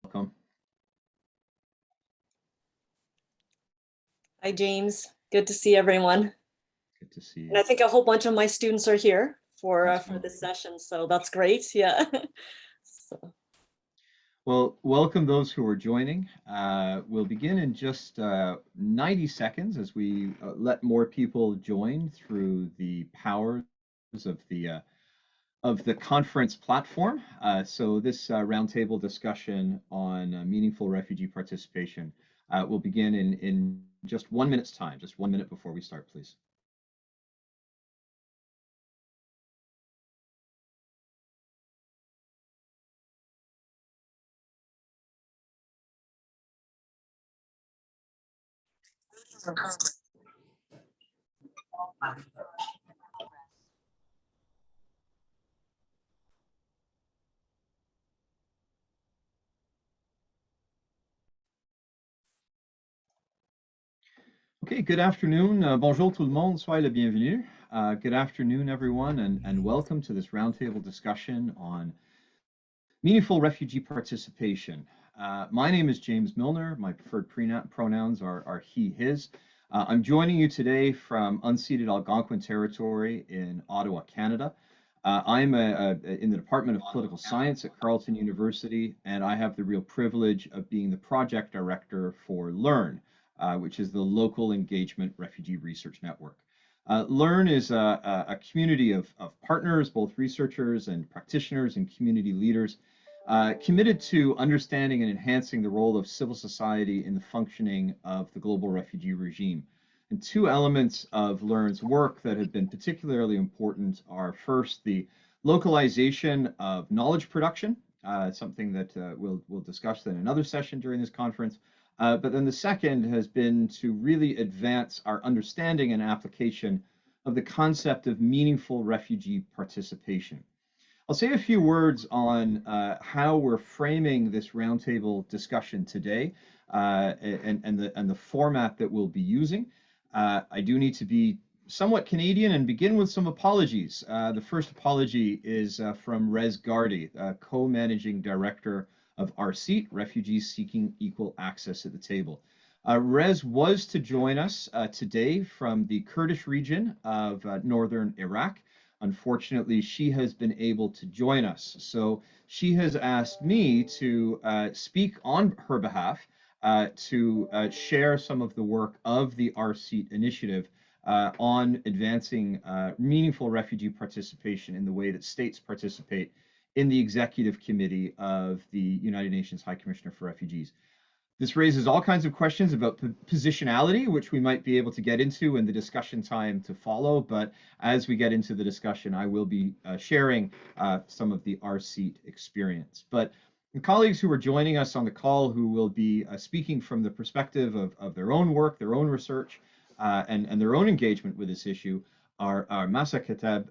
Welcome. Hi, James. Good to see everyone. Good to see you. And I think a whole bunch of my students are here for That's this session, so that's great. Yeah. So, Well, welcome those who are joining. We'll begin in just 90 seconds as we let more people join through the powers of the conference platform. So this roundtable discussion on meaningful refugee participation will begin in just 1 minute's time, just 1 minute before we start, please. Okay, good afternoon. Bonjour tout le monde, soyez le bienvenu. Good afternoon, everyone, and welcome to this roundtable discussion on meaningful refugee participation. My name is James Milner. My preferred pronouns are he, his. I'm joining you today from unceded Algonquin territory in Ottawa, Canada. I'm in the Department of Political Science at Carleton University, and I have the real privilege of being the project director for LEARN, which is the Local Engagement Refugee Research Network. LEARN is a community of partners, both researchers and practitioners and community leaders, committed to understanding and enhancing the role of civil society in the functioning of the global refugee regime. And two elements of LEARN's work that have been particularly important are first, the localization of knowledge production, something that we'll discuss in another session during this conference. But then the second has been to really advance our understanding and application of the concept of meaningful refugee participation. I'll say a few words on how we're framing this roundtable discussion today and the format that we'll be using. I do need to be somewhat Canadian and begin with some apologies. The first apology is from Gardi, co-managing director of RSEAT, Refugees Seeking Equal Access at the Table. Rez was to join us today from the Kurdish region of northern Iraq. Unfortunately, she has been able to join us. So she has asked me to speak on her behalf to share some of the work of the RSEAT initiative on advancing meaningful refugee participation in the way that states participate in the Executive Committee of the United Nations High Commissioner for Refugees. This raises all kinds of questions about positionality, which we might be able to get into in the discussion time to follow. But as we get into the discussion, I will be sharing some of the RSEAT experience. But the colleagues who are joining us on the call who will be speaking from the perspective of their own work, their own research, and their own engagement with this issue are Masa Kateb,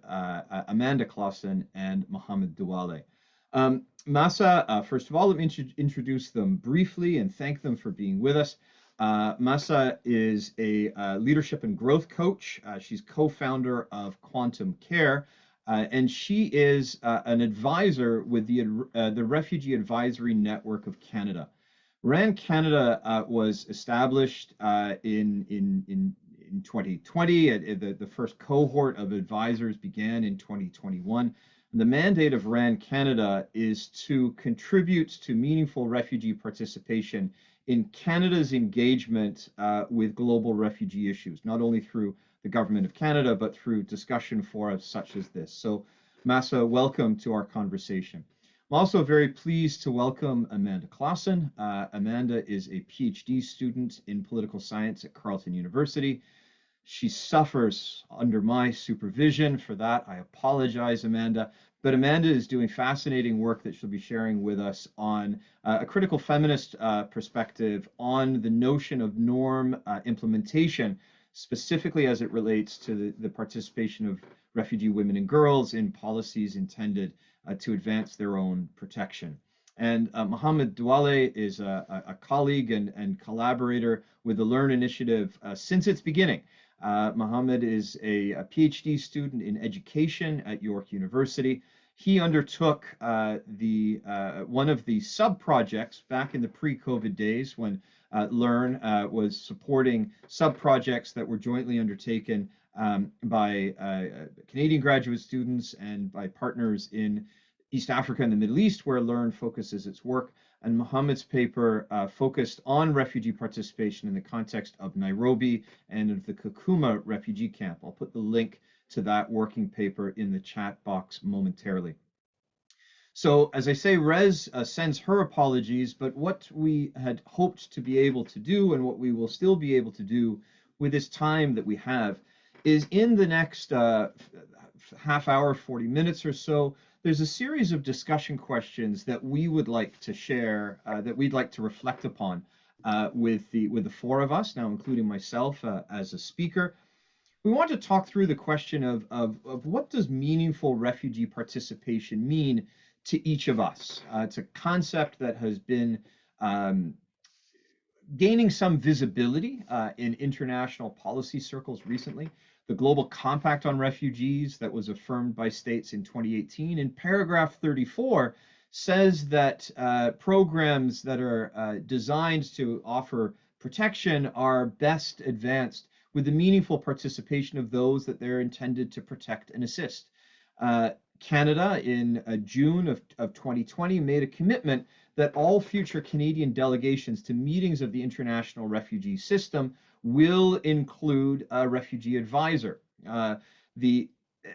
Amanda Klassen, and Mohamed Duale. Masa, first of all, let me introduce them briefly and thank them for being with us. Masa is a leadership and growth coach. She's co-founder of Quantum Care, and she is an advisor with the Refugee Advisory Network of Canada. RAN Canada was established in 2020. The first cohort of advisors began in 2021. The mandate of RAN Canada is to contribute to meaningful refugee participation in Canada's engagement with global refugee issues, not only through the Government of Canada, but through discussion forums such as this. So, Masa, welcome to our conversation. I'm also very pleased to welcome Amanda Klassen. Amanda is a PhD student in political science at Carleton University. She suffers under my supervision. For that, I apologize, Amanda. But Amanda is doing fascinating work that she'll be sharing with us on a critical feminist perspective on the notion of norm implementation, specifically as it relates to the participation of refugee women and girls in policies intended to advance their own protection. And Mohamed Duale is a colleague and collaborator with the LEARN initiative since its beginning. Mohamed is a PhD student in education at York University. He undertook one of the sub-projects back in the pre-COVID days when Learn was supporting sub-projects that were jointly undertaken by Canadian graduate students and by partners in East Africa and the Middle East, where Learn focuses its work. And Mohamed's paper focused on refugee participation in the context of Nairobi and of the Kakuma refugee camp. I'll put the link to that working paper in the chat box momentarily. So as I say, Rez sends her apologies, but what we had hoped to be able to do and what we will still be able to do with this time that we have is in the next half hour, 40 minutes or so, there's a series of discussion questions that we would like to share, that we'd like to reflect upon with the four of us, now including myself as a speaker. We want to talk through the question of what does meaningful refugee participation mean to each of us. It's a concept that has been gaining some visibility in international policy circles recently. The Global Compact on Refugees that was affirmed by states in 2018, in paragraph 34, says that programs that are designed to offer protection are best advanced with the meaningful participation of those that they're intended to protect and assist. Canada in June of 2020 made a commitment that all future Canadian delegations to meetings of the international refugee system will include a refugee advisor. The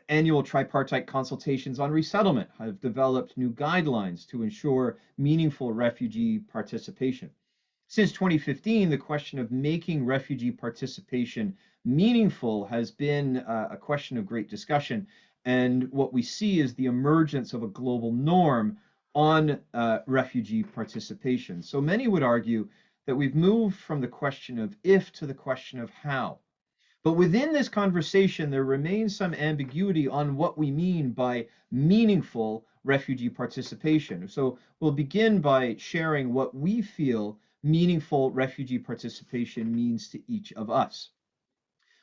annual tripartite consultations on resettlement have developed new guidelines to ensure meaningful refugee participation. Since 2015, the question of making refugee participation meaningful has been a question of great discussion. And what we see is the emergence of a global norm on refugee participation. So many would argue that we've moved from the question of if to the question of how. But within this conversation, there remains some ambiguity on what we mean by meaningful refugee participation. So we'll begin by sharing what we feel meaningful refugee participation means to each of us.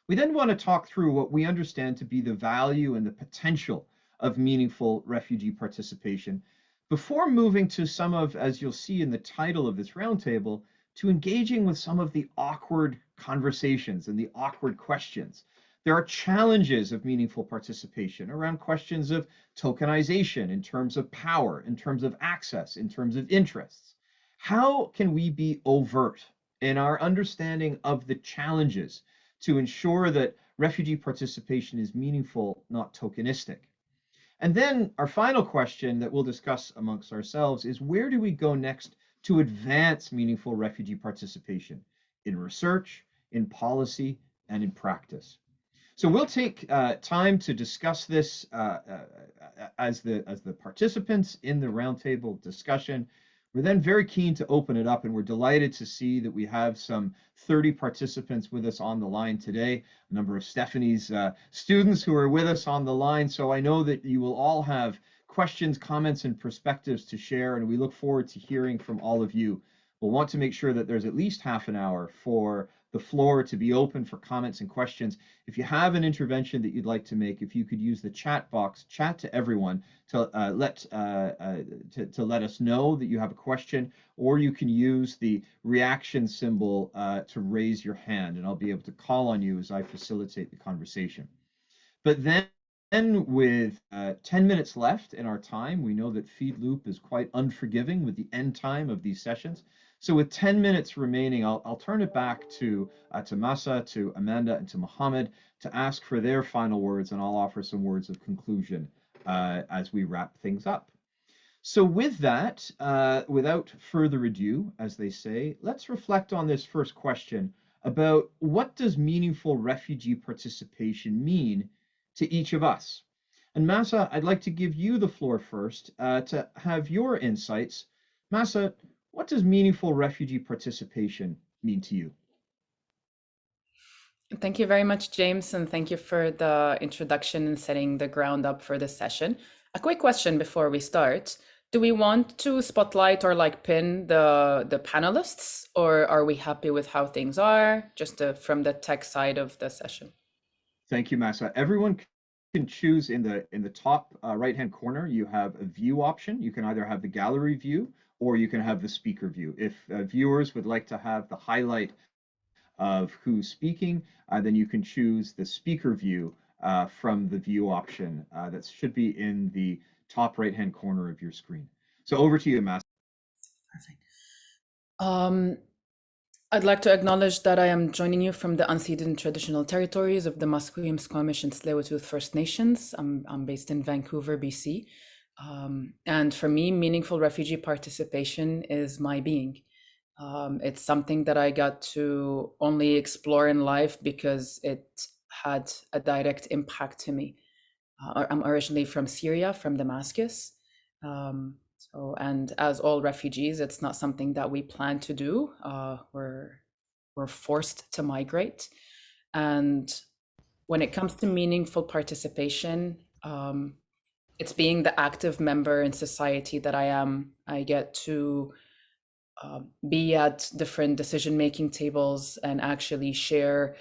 We then want to talk through what we understand to be the value and the potential of meaningful refugee participation before moving to some of, as you'll see in the title of this roundtable, to engaging with some of the awkward conversations and the awkward questions. There are challenges of meaningful participation around questions of tokenization in terms of power, in terms of access, in terms of interests. How can we be overt in our understanding of the challenges to ensure that refugee participation is meaningful, not tokenistic? And then our final question that we'll discuss amongst ourselves is, where do we go next to advance meaningful refugee participation in research, in policy, and in practice? So we'll take time to discuss this as the participants in the roundtable discussion. We're then very keen to open it up, and we're delighted to see that we have some 30 participants with us on the line today, a number of Stephanie's students who are with us on the line. So I know that you will all have questions, comments, and perspectives to share, and we look forward to hearing from all of you. We'll want to make sure that there's at least half an hour for the floor to be open for comments and questions. If you have an intervention that you'd like to make, if you could use the chat box, chat to everyone to let us know that you have a question, or you can use the reaction symbol to raise your hand, and I'll be able to call on you as I facilitate the conversation. But then with 10 minutes left in our time, we know that Feed Loop is quite unforgiving with the end time of these sessions. So with 10 minutes remaining, I'll turn it back to Masa, to Amanda, and to Mohamed to ask for their final words, and I'll offer some words of conclusion as we wrap things up. So with that, without further ado, as they say, let's reflect on this first question about what does meaningful refugee participation mean to each of us. And Masa, I'd like to give you the floor first to have your insights. Masa, what does meaningful refugee participation mean to you? Thank you very much, James, and thank you for the introduction and setting the ground up for this session. A quick question before we start. Do we want to spotlight or pin the panelists, or are we happy with how things are, just from the tech side of the session? Thank you, Masa. Everyone can choose in the top right hand corner, you have a view option. You can either have the gallery view or you can have the speaker view. If viewers would like to have the highlight of who's speaking, then you can choose the speaker view from the view option that should be in the top right hand corner of your screen. So over to you, Masa. Perfect. I'd like to acknowledge that I am joining you from the unceded traditional territories of the Musqueam, Squamish, and Tsleil-Waututh First Nations. I'm based in Vancouver, BC. And for me, meaningful refugee participation is my being. It's something that I got to only explore in life because it had a direct impact to me. I'm originally from Syria, from Damascus. And as all refugees, it's not something that we plan to do. We're forced to migrate. And when it comes to meaningful participation, it's being the active member in society that I am. I get to be at different decision-making tables and actually share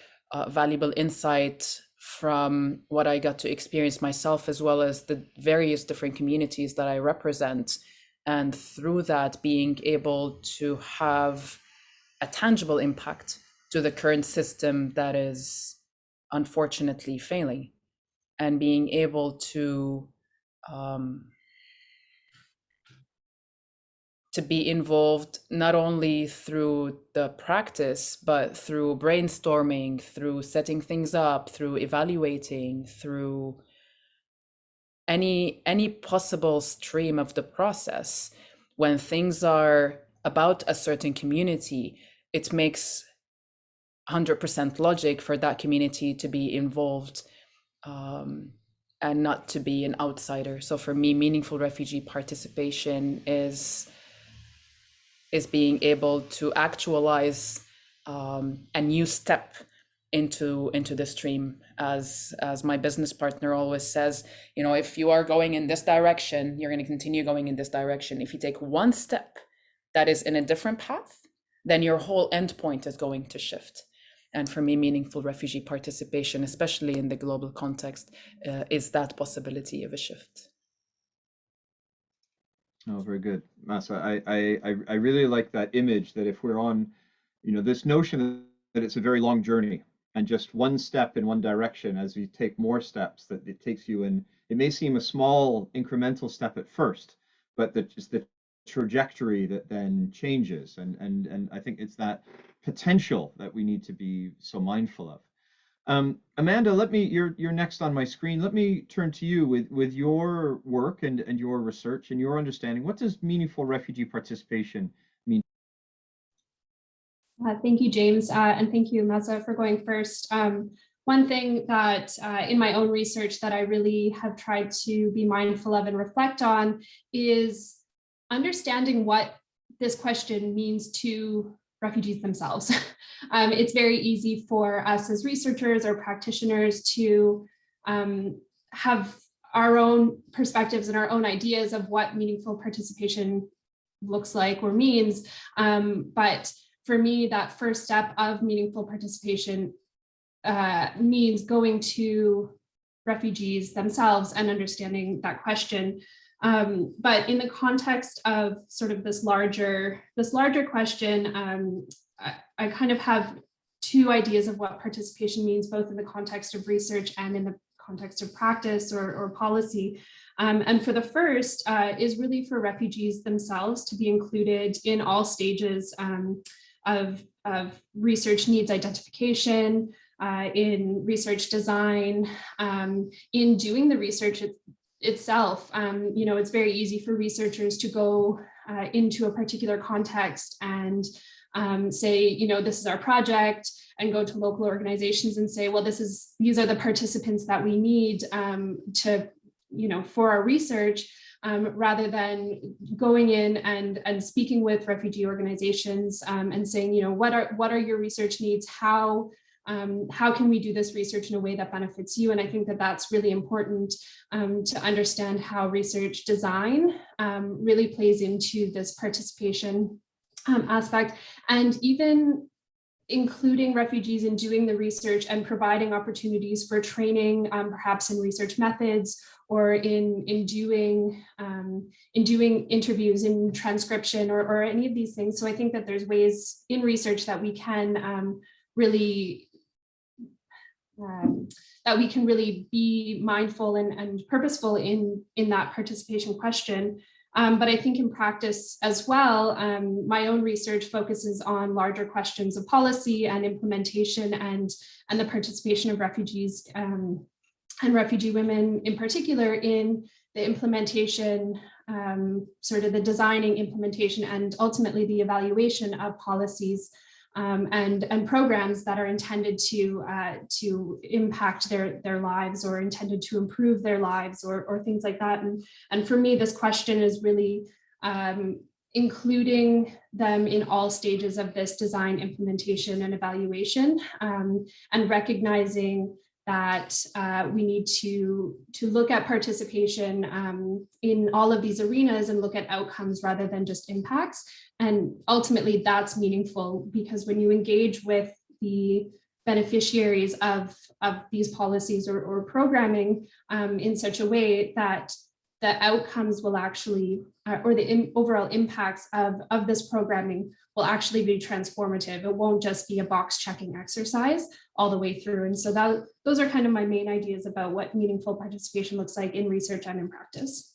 valuable insight from what I got to experience myself, as well as the various different communities that I represent. And through that, being able to have a tangible impact to the current system that is unfortunately failing, and being able to be involved not only through the practice, but through brainstorming, through setting things up, through evaluating, through any possible stream of the process. When things are about a certain community, it makes 100% logic for that community to be involved and not to be an outsider. So for me, meaningful refugee participation is being able to actualize a new step into the stream. As my business partner always says, you know, if you are going in this direction, you're going to continue going in this direction. If you take one step that is in a different path, then your whole endpoint is going to shift. And for me, meaningful refugee participation, especially in the global context, is that possibility of a shift. Oh, very good, Masa. I really like that image that if we're on, you know, this notion that it's a very long journey and just one step in one direction, as you take more steps, that it takes you in, it may seem a small incremental step at first, but that just the trajectory that then changes. And I think it's that potential that we need to be so mindful of. Amanda, you're next on my screen. Let me turn to you with your work and your research and your understanding. What does meaningful refugee participation mean? Thank you, James, and thank you, Masa, for going first. One thing that in my own research that I really have tried to be mindful of and reflect on is understanding what this question means to refugees themselves. It's very easy for us as researchers or practitioners to have our own perspectives and our own ideas of what meaningful participation looks like or means. But for me, that first step of meaningful participation means going to refugees themselves and understanding that question. But in the context of sort of this larger question, I kind of have two ideas of what participation means, both in the context of research and in the context of practice or policy. And for the first is really for refugees themselves to be included in all stages of research needs identification, in research design, in doing the research itself. You know, it's very easy for researchers to go into a particular context and say, you know, this is our project, and go to local organizations and say, well, these are the participants that we need to, you know, for our research, rather than going in and speaking with refugee organizations and saying, you know, what are your research needs? How can we do this research in a way that benefits you? And I think that that's really important to understand how research design really plays into this participation aspect. And even including refugees in doing the research and providing opportunities for training, perhaps in research methods or in doing interviews, in transcription, or any of these things. So I think that there's ways in research that we can really be mindful and purposeful in that participation question. But I think in practice as well, my own research focuses on larger questions of policy and implementation and the participation of refugees and refugee women in particular in the implementation, sort of the designing, implementation, and ultimately the evaluation of policies and programs that are intended to impact their lives or intended to improve their lives or things like that. And for me, this question is really including them in all stages of this design, implementation, and evaluation, and recognizing that we need to look at participation in all of these arenas and look at outcomes rather than just impacts. And ultimately that's meaningful, because when you engage with the beneficiaries of these policies or programming in such a way that the outcomes will actually, or the overall impacts of this programming will actually be transformative. It won't just be a box checking exercise all the way through. And so those are kind of my main ideas about what meaningful participation looks like in research and in practice.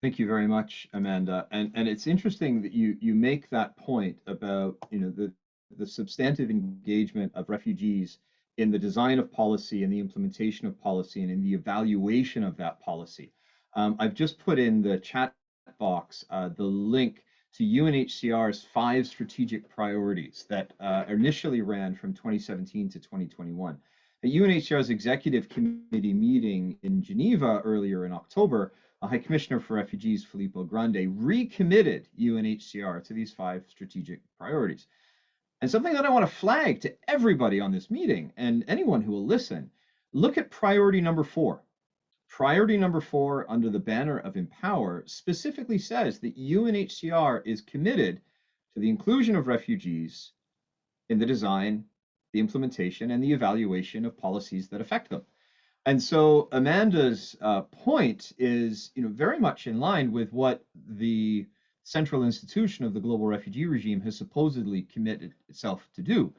Thank you very much, Amanda. And it's interesting that you make that point about, you know, the substantive engagement of refugees in the design of policy and the implementation of policy and in the evaluation of that policy. I've just put in the chat box the link to UNHCR's 5 strategic priorities that initially ran from 2017 to 2021. At UNHCR's executive committee meeting in Geneva earlier in October, High Commissioner for Refugees, Filippo Grandi, recommitted UNHCR to these 5 strategic priorities. And something that I want to flag to everybody on this meeting and anyone who will listen, look at priority number 4. Priority number 4 under the banner of Empower specifically says that UNHCR is committed to the inclusion of refugees in the design, the implementation, and the evaluation of policies that affect them. And so Amanda's point is, you know, very much in line with what the central institution of the global refugee regime has supposedly committed itself to do.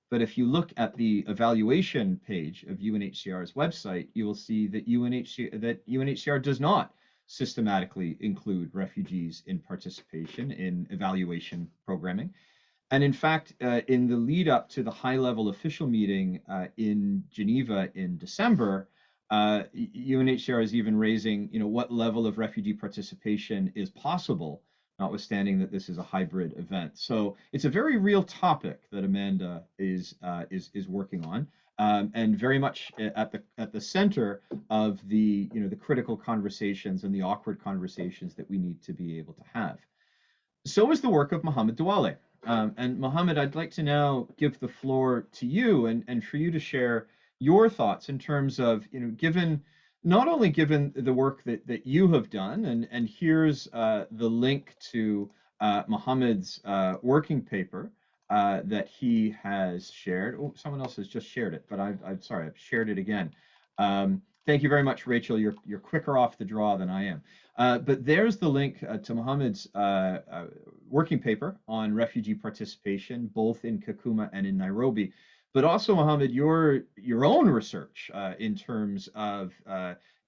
But if you look at the evaluation page of UNHCR's website, you will see that UNHCR does not systematically include refugees in participation in evaluation programming. And in fact, in the lead up to the high-level official meeting in Geneva in December, UNHCR is even raising, you know, what level of refugee participation is possible, notwithstanding that this is a hybrid event. So it's a very real topic that Amanda is working on, and very much at the center of the, you know, the critical conversations and the awkward conversations that we need to be able to have. So is the work of Mohamed Duale. And Mohamed, I'd like to now give the floor to you and for you to share your thoughts in terms of, you know, not only given the work that you have done, and here's the link to Mohamed's working paper that he has shared. Oh, someone else has just shared it, but I'm sorry, I've shared it again. Thank you very much, Rachel. You're quicker off the draw than I am. But there's the link to Mohamed's working paper on refugee participation, both in Kakuma and in Nairobi. But also, Mohamed, your own research in terms of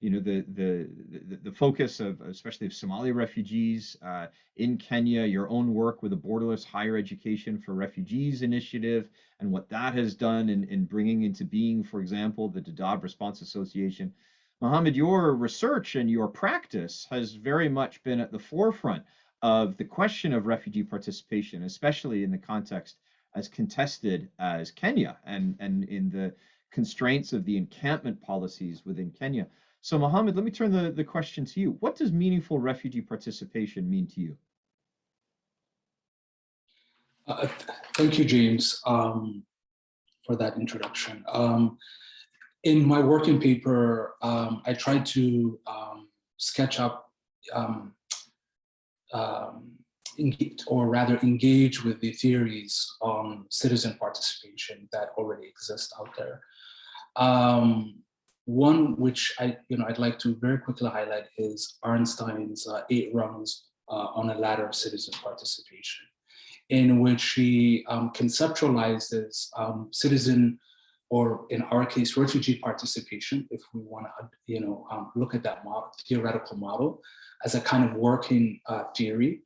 you know, the focus of especially of Somali refugees in Kenya, your own work with the Borderless Higher Education for Refugees initiative, and what that has done in bringing into being, for example, the Dadaab Response Association. Mohamed, your research and your practice has very much been at the forefront of the question of refugee participation, especially in the context as contested as Kenya and in the constraints of the encampment policies within Kenya. So Mohamed, let me turn the question to you. What does meaningful refugee participation mean to you? Thank you, James, for that introduction. In my working paper, I tried to sketch up engage with the theories on citizen participation that already exist out there. One which I'd like to very quickly highlight is Arnstein's 8 rungs on a ladder of citizen participation, in which she conceptualizes citizen, or in our case, refugee participation, if we want to look at that model, theoretical model, as a kind of working theory.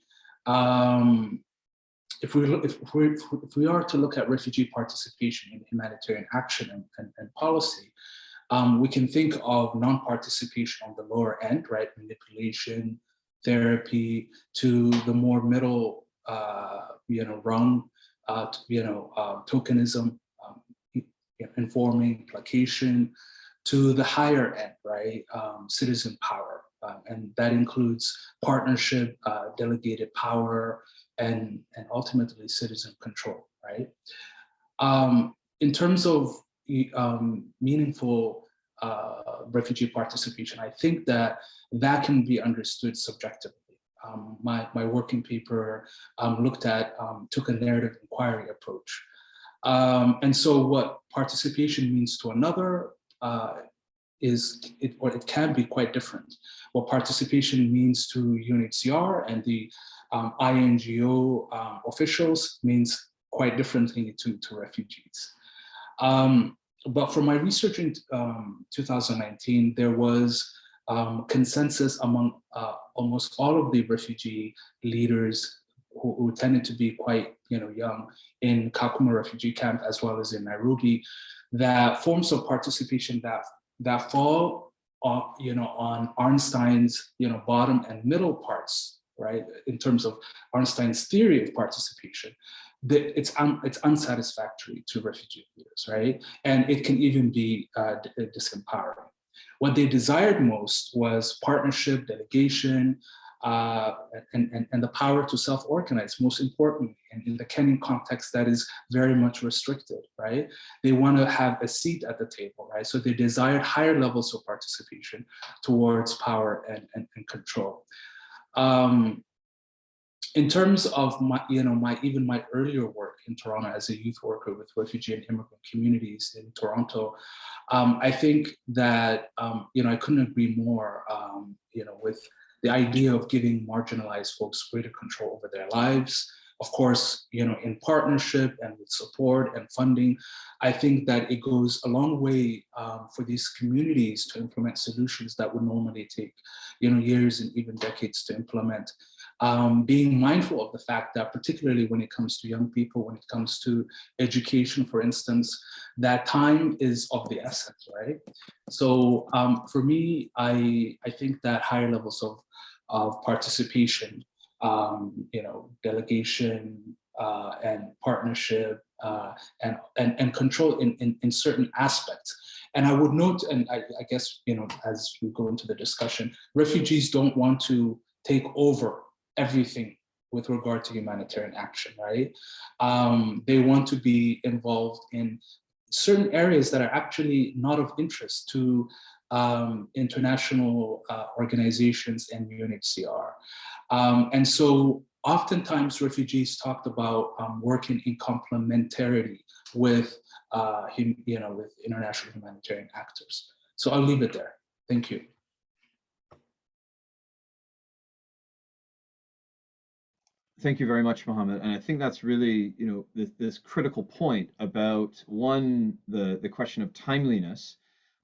If we are to look at refugee participation in humanitarian action and policy, we can think of non-participation on the lower end, right? Manipulation, therapy, to the more middle, rung, tokenism, informing, placation, to the higher end, right? Citizen power. And that includes partnership, delegated power, and ultimately citizen control, right? In terms of meaningful refugee participation, I think that can be understood subjectively. My working paper took a narrative inquiry approach. And so what participation means to another it can be quite different. What participation means to Unhcr and the INGO officials means quite differently to refugees. But for my research in 2019, there was consensus among almost all of the refugee leaders who tended to be quite young in Kakuma refugee camp, as well as in Nairobi, that forms of participation that fall on Arnstein's bottom and middle parts, right, in terms of Arnstein's theory of participation, it's unsatisfactory to refugee leaders, right? And it can even be disempowering. What they desired most was partnership, delegation, and the power to self-organize, most importantly. And in the Kenyan context, that is very much restricted, right? They want to have a seat at the table, right? So they desired higher levels of participation towards power and control. In terms of my earlier work in Toronto as a youth worker with refugee and immigrant communities in Toronto, I think that I couldn't agree more with the idea of giving marginalized folks greater control over their lives. Of course, in partnership and with support and funding, I think that it goes a long way for these communities to implement solutions that would normally take years and even decades to implement. Being mindful of the fact that, particularly when it comes to young people, when it comes to education, for instance, that time is of the essence, right? So for me, I think that higher levels of participation, delegation and partnership and control in certain aspects. And I would note, and I guess as we go into the discussion, refugees don't want to take over everything with regard to humanitarian action, right? They want to be involved in certain areas that are actually not of interest to international organizations and Unhcr. And so oftentimes refugees talked about working in complementarity with, with international humanitarian actors. So I'll leave it there. Thank you. Thank you very much, Mohamed. And I think that's really, this critical point about, one, the question of timeliness,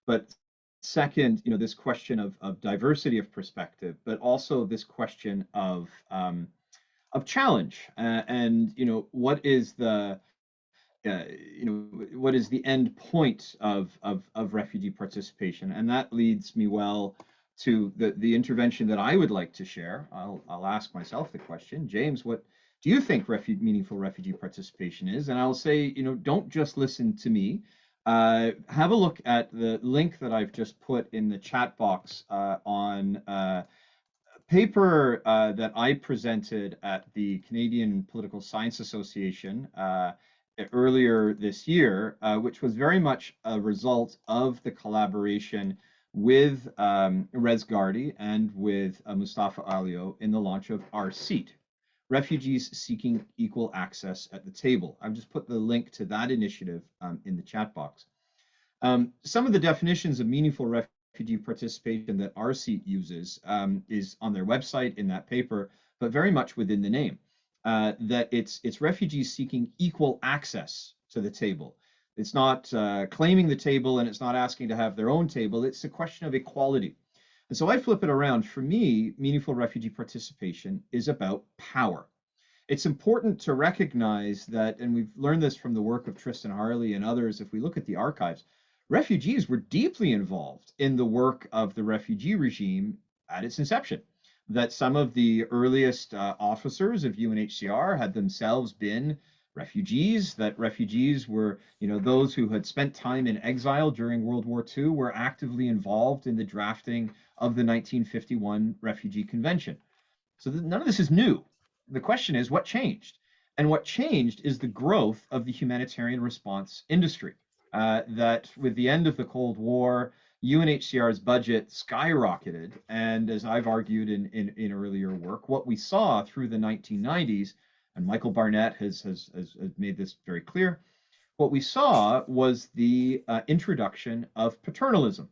but second, this question of diversity of perspective, but also this question of challenge, and what is the what is the end point of refugee participation? And that leads me well to the intervention that I would like to share. I'll ask myself the question, James, what do you think meaningful refugee participation is? And I'll say, don't just listen to me. Have a look at the link that I've just put in the chat box on a paper that I presented at the Canadian Political Science Association earlier this year, which was very much a result of the collaboration with Gardi and with Mustafa Alio in the launch of Our Seat, refugees seeking equal access at the table. I've just put the link to that initiative in the chat box. Some of the definitions of meaningful refugee participation that RSEAT uses is on their website in that paper, but very much within the name, that it's refugees seeking equal access to the table. It's not claiming the table, and it's not asking to have their own table. It's a question of equality. And so I flip it around. For me, meaningful refugee participation is about power. It's important to recognize that, and we've learned this from the work of Tristan Harley and others, if we look at the archives, refugees were deeply involved in the work of the refugee regime at its inception. That some of the earliest officers of UNHCR had themselves been refugees, that refugees were, those who had spent time in exile during World War II were actively involved in the drafting of the 1951 Refugee Convention. So none of this is new. The question is, what changed? And what changed is the growth of the humanitarian response industry. That with the end of the Cold War, UNHCR's budget skyrocketed. And as I've argued in earlier work, what we saw through the 1990s, and Michael Barnett has made this very clear, what we saw was the introduction of paternalism.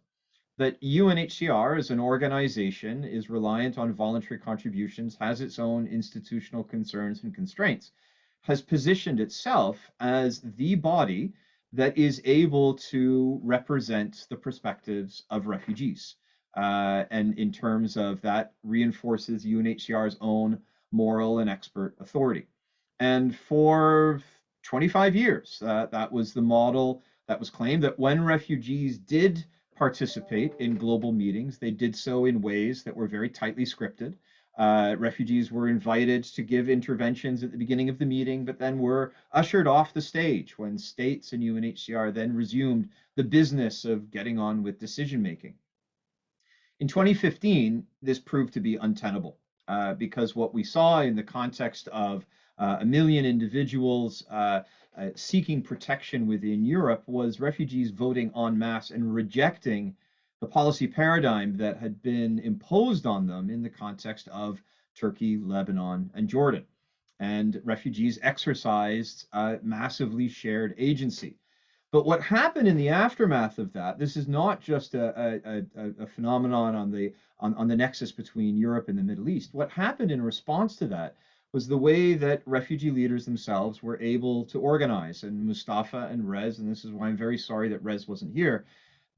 That UNHCR as an organization is reliant on voluntary contributions, has its own institutional concerns and constraints, has positioned itself as the body that is able to represent the perspectives of refugees. And in terms of that, reinforces UNHCR's own moral and expert authority. And for 25 years, that was the model that was claimed, that when refugees did participate in global meetings, they did so in ways that were very tightly scripted. Refugees were invited to give interventions at the beginning of the meeting, but then were ushered off the stage when states and UNHCR then resumed the business of getting on with decision making. In 2015, this proved to be untenable because what we saw in the context of 1 million individuals seeking protection within Europe was refugees voting en masse and rejecting the policy paradigm that had been imposed on them in the context of Turkey, Lebanon, and Jordan. And refugees exercised massively shared agency. But what happened in the aftermath of that, this is not just a phenomenon on the nexus between Europe and the Middle East. What happened in response to that was the way that refugee leaders themselves were able to organize. And Mustafa and Rez, and this is why I'm very sorry that Rez wasn't here,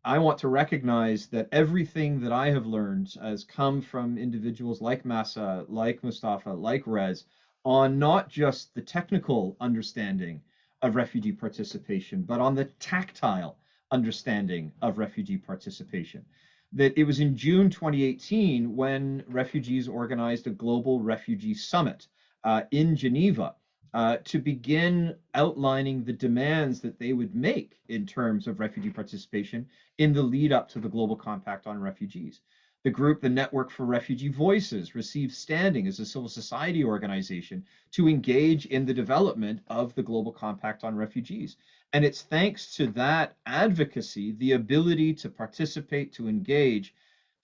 I want to recognize that everything that I have learned has come from individuals like Masa, like Mustafa, like Rez, on not just the technical understanding of refugee participation, but on the tactile understanding of refugee participation. That it was in June 2018 when refugees organized a global refugee summit in Geneva to begin outlining the demands that they would make in terms of refugee participation in the lead up to the Global Compact on Refugees. The group, the Network for Refugee Voices, received standing as a civil society organization to engage in the development of the Global Compact on Refugees. And it's thanks to that advocacy, the ability to participate, to engage,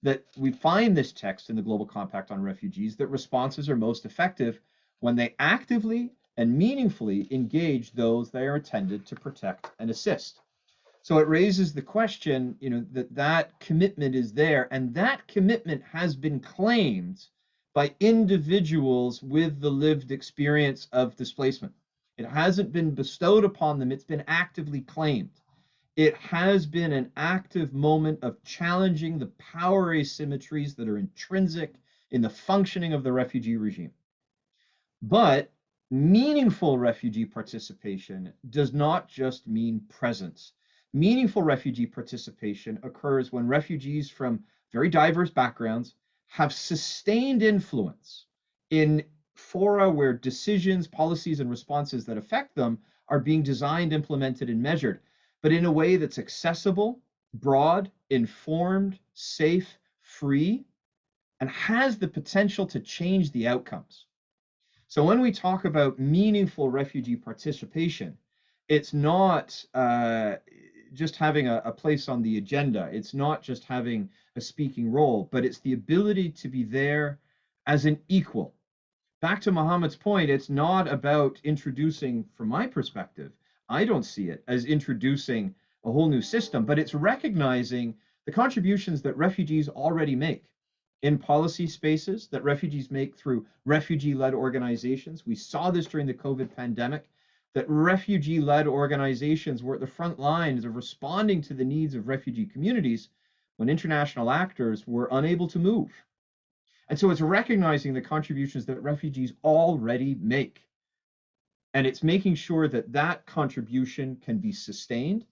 that we find this text in the Global Compact on Refugees, that responses are most effective when they actively and meaningfully engage those they are intended to protect and assist. So it raises the question, that commitment is there, and that commitment has been claimed by individuals with the lived experience of displacement. It hasn't been bestowed upon them, it's been actively claimed. It has been an active moment of challenging the power asymmetries that are intrinsic in the functioning of the refugee regime. But meaningful refugee participation does not just mean presence. Meaningful refugee participation occurs when refugees from very diverse backgrounds have sustained influence in fora where decisions, policies, and responses that affect them are being designed, implemented, and measured, but in a way that's accessible, broad, informed, safe, free, and has the potential to change the outcomes. So when we talk about meaningful refugee participation, it's not just having a place on the agenda. It's not just having a speaking role, but it's the ability to be there as an equal, back to Mohamed's point, it's not about introducing, from my perspective, I don't see it as introducing a whole new system, but it's recognizing the contributions that refugees already make in policy spaces, that refugees make through refugee-led organizations. We saw this during the COVID pandemic, that refugee-led organizations were at the front lines of responding to the needs of refugee communities when international actors were unable to move. And so it's recognizing the contributions that refugees already make. And it's making sure that that contribution can be sustained,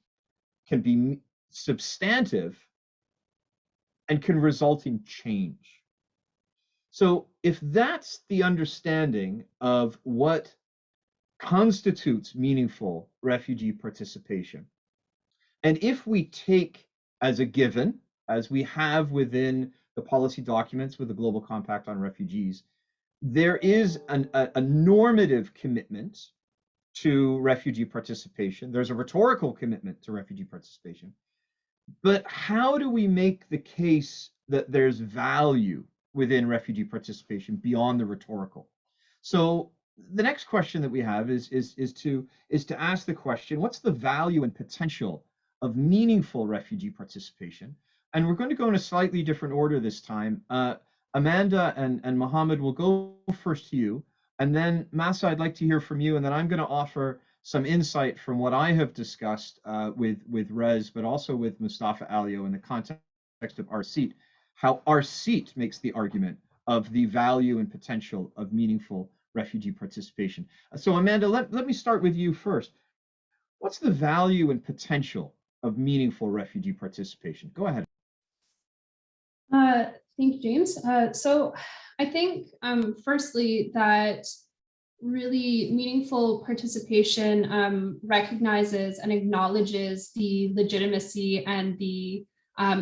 can be substantive, and can result in change. So if that's the understanding of what constitutes meaningful refugee participation, and if we take as a given, as we have within the policy documents with the Global Compact on Refugees, there is a normative commitment to refugee participation. There's a rhetorical commitment to refugee participation. But how do we make the case that there's value within refugee participation beyond the rhetorical? So the next question that we have is to ask the question, what's the value and potential of meaningful refugee participation? And we're going to go in a slightly different order this time. Amanda and Mohamed will go first to you. And then Masa, I'd like to hear from you. And then I'm going to offer some insight from what I have discussed with Rez, but also with Mustafa Alio in the context of our seat, how our seat makes the argument of the value and potential of meaningful refugee participation. So Amanda, let me start with you first. What's the value and potential of meaningful refugee participation? Go ahead. Thank you, James. So I think, firstly, that really meaningful participation recognizes and acknowledges the legitimacy and the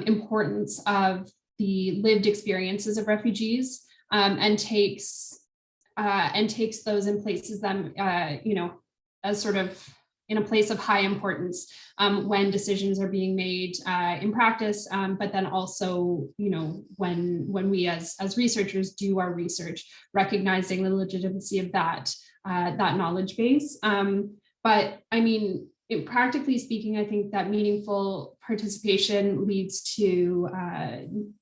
importance of the lived experiences of refugees, and takes those and places them, as sort of in a place of high importance when decisions are being made in practice, but then also, when we as researchers do our research, recognizing the legitimacy of that knowledge base. But I mean, practically speaking, I think that meaningful participation leads to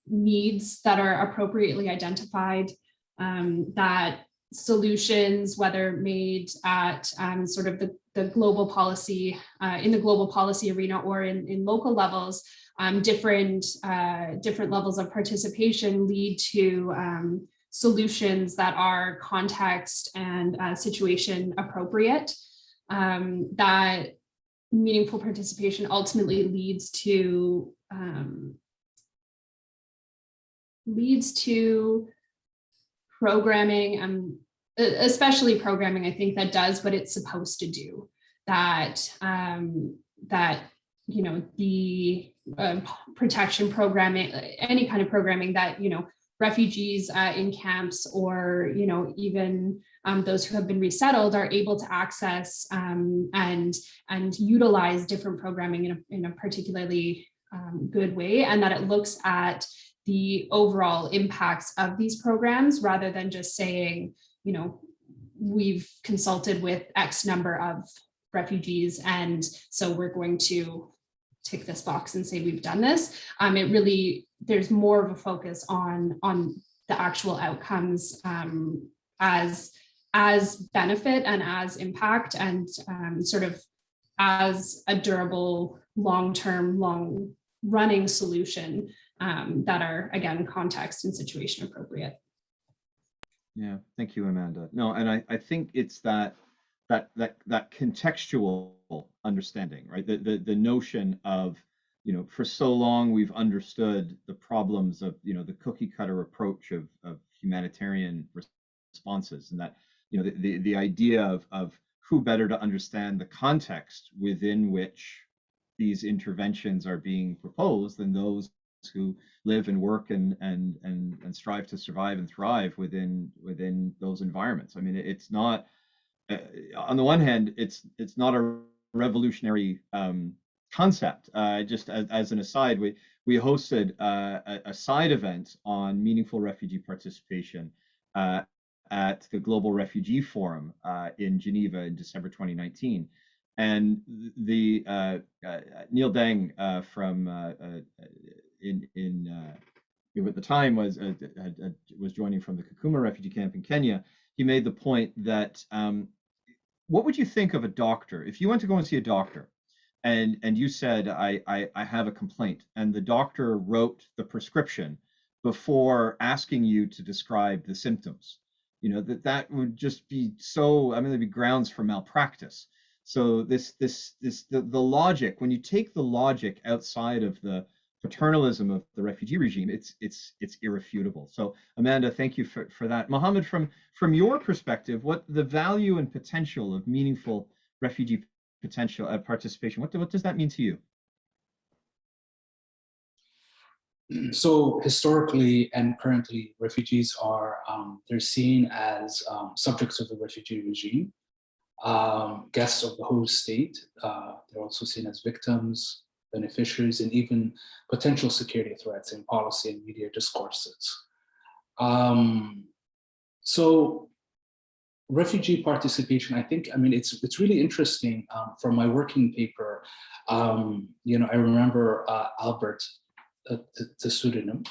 needs that are appropriately identified, that solutions, whether made at sort of the global policy, in the global policy arena or in local levels, different levels of participation lead to solutions that are context and situation appropriate. That meaningful participation ultimately leads to programming, and especially programming, I think, that does what it's supposed to do. That the protection programming, any kind of programming that refugees in camps, or even those who have been resettled are able to access and utilize different programming in a particularly good way, and that it looks at the overall impacts of these programs rather than just saying, we've consulted with X number of refugees, and so we're going to tick this box and say we've done this. It really, there's more of a focus on the actual outcomes as benefit and as impact, and sort of as a durable, long-term, long-running solution that are, again, context and situation appropriate. Yeah, thank you, Amanda. No, and I think it's that contextual understanding, right? The notion of, for so long we've understood the problems of, the cookie cutter approach of humanitarian responses, and that, the idea of who better to understand the context within which these interventions are being proposed than those who live and work and strive to survive and thrive within those environments. I mean, it's not, on the one hand, it's not a revolutionary concept. Just as an aside, we hosted a side event on meaningful refugee participation at at the Global Refugee Forum in Geneva in December 2019. And the Neil Deng from who at the time was joining from the Kakuma refugee camp in Kenya. He made the point that what would you think of a doctor if you went to go and see a doctor, and you said I have a complaint, and the doctor wrote the prescription before asking you to describe the symptoms? You know, that would just be so, I mean, there'd be grounds for malpractice. So the logic, when you take the logic outside of the paternalism of the refugee regime, it's irrefutable. So Amanda, thank you for that. Mohamed, from your perspective, what the value and potential of meaningful refugee potential participation, what does that mean to you? So historically and currently, refugees are they're seen as subjects of the refugee regime, guests of the host state. They're also seen as victims, beneficiaries, and even potential security threats in policy and media discourses. So refugee participation, I mean, it's really interesting. From my working paper, you know, I remember Albert, the pseudonym,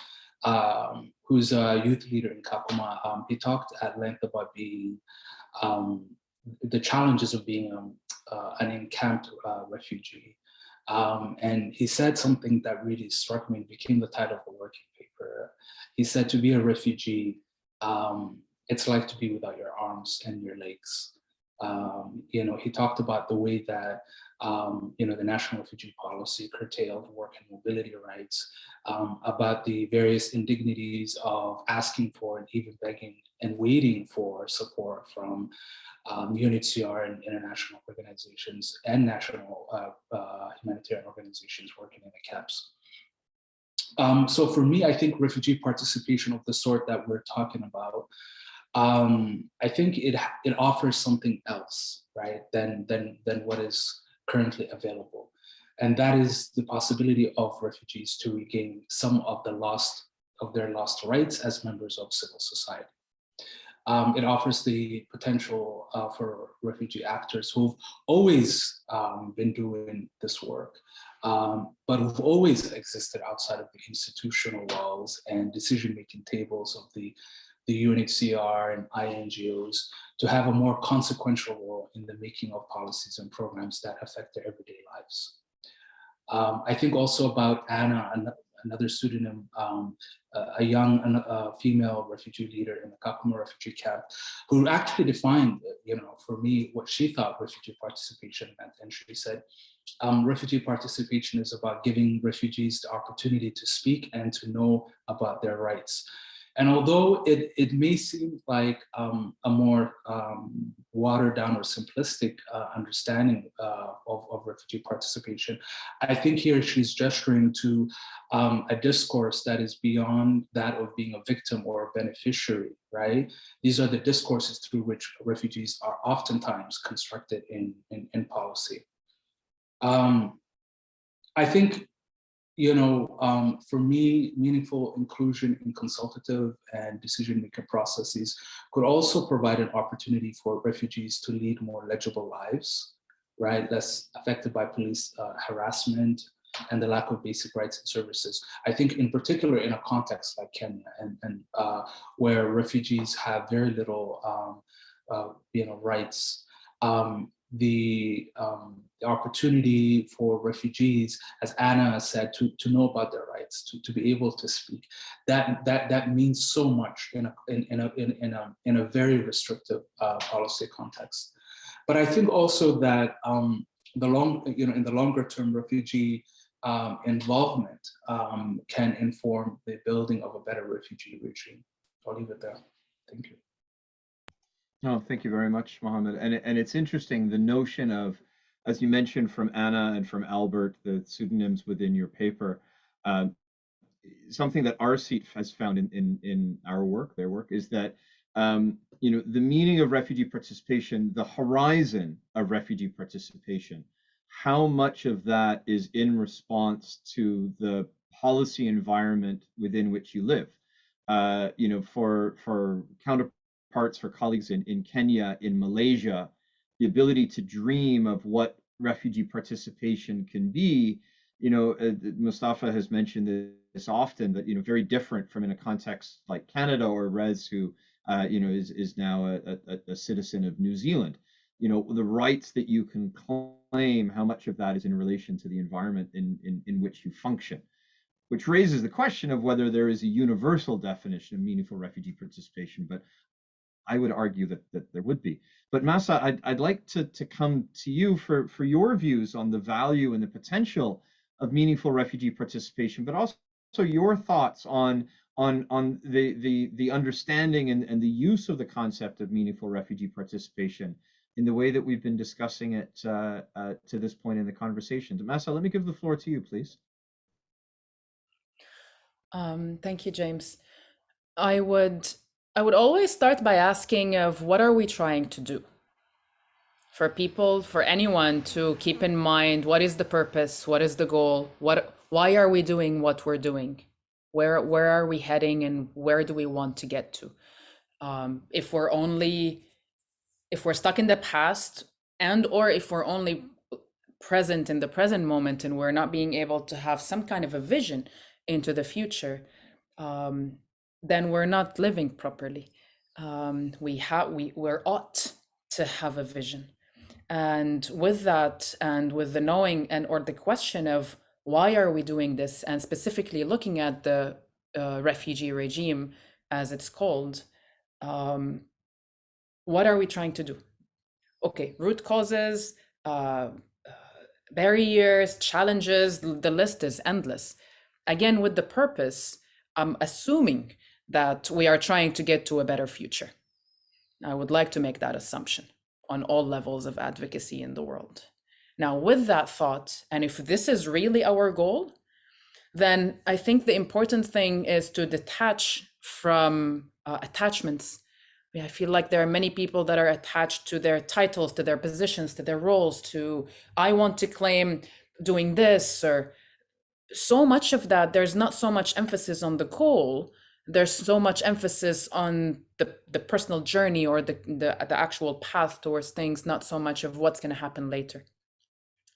who's a youth leader in Kakuma. He talked at length about being the challenges of being an encamped refugee. And he said something that really struck me and became the title of the working paper. He said, to be a refugee, it's like to be without your arms and your legs. You know, he talked about the way that, you know, the national refugee policy curtailed work and mobility rights, about the various indignities of asking for and even begging and waiting for support from Unhcr and international organizations and national humanitarian organizations working in the camps. So for me, I think refugee participation of the sort that we're talking about, I think it offers something else, right, than what is currently available. And that is the possibility of refugees to regain some of their lost rights as members of civil society. It offers the potential for refugee actors who've always been doing this work, but who've always existed outside of the institutional walls and decision-making tables of the UNHCR and INGOs, to have a more consequential role in the making of policies and programs that affect their everyday lives. I think also about Anna, another pseudonym, a young female refugee leader in the Kakuma refugee camp, who actually defined, you know, for me, what she thought refugee participation meant. And she said, refugee participation is about giving refugees the opportunity to speak and to know about their rights. And although it may seem like a more watered down or simplistic understanding of refugee participation, I think here she's gesturing to a discourse that is beyond that of being a victim or a beneficiary, right? These are the discourses through which refugees are oftentimes constructed in policy. I think, you know, for me, meaningful inclusion in consultative and decision-making processes could also provide an opportunity for refugees to lead more legible lives, right? Less affected by police harassment and the lack of basic rights and services. I think in particular in a context like Kenya, and where refugees have very little, you know, rights. The opportunity for refugees, as Anna said, to know about their rights, to be able to speak, that means so much in a very restrictive policy context. But I think also that in the longer term, refugee involvement can inform the building of a better refugee regime. I'll leave it there. Thank you. No, thank you very much, Mohamed. And it's interesting, the notion of, as you mentioned from Anna and from Albert, the pseudonyms within your paper, something that RCEAT has found in our work, their work, is that you know, the meaning of refugee participation, the horizon of refugee participation, how much of that is in response to the policy environment within which you live. You know, for counterparts, for colleagues in Kenya, in Malaysia, the ability to dream of what refugee participation can be. Mustafa has mentioned this often, that very different from in a context like Canada, or Rez, who is now a citizen of New Zealand. The rights that you can claim, how much of that is in relation to the environment in which you function, which raises the question of whether there is a universal definition of meaningful refugee participation. But I would argue that there would be. But Masa, I'd like to come to you for your views on the value and the potential of meaningful refugee participation, but also your thoughts on the understanding and the use of the concept of meaningful refugee participation in the way that we've been discussing it to this point in the conversation. Masa, let me give the floor to you, please. Thank you, James. I would always start by asking of what are we trying to do? For people, for anyone to keep in mind, what is the purpose? What is the goal? Why are we doing what we're doing? Where are we heading, and where do we want to get to? If we're stuck in the past, and or if we're only present in the present moment and we're not being able to have some kind of a vision into the future, then we're not living properly. We're ought to have a vision. And with that, and with the knowing or the question of why are we doing this, and specifically looking at the refugee regime, as it's called, what are we trying to do? Okay, root causes, barriers, challenges, the list is endless. Again, with the purpose, I'm assuming that we are trying to get to a better future. I would like to make that assumption on all levels of advocacy in the world. Now, with that thought, and if this is really our goal, then I think the important thing is to detach from attachments. I feel like there are many people that are attached to their titles, to their positions, to their roles, to I want to claim doing this, or so much of that. There's not so much emphasis on the goal. There's so much emphasis on the personal journey, or the actual path towards things, not so much of what's going to happen later.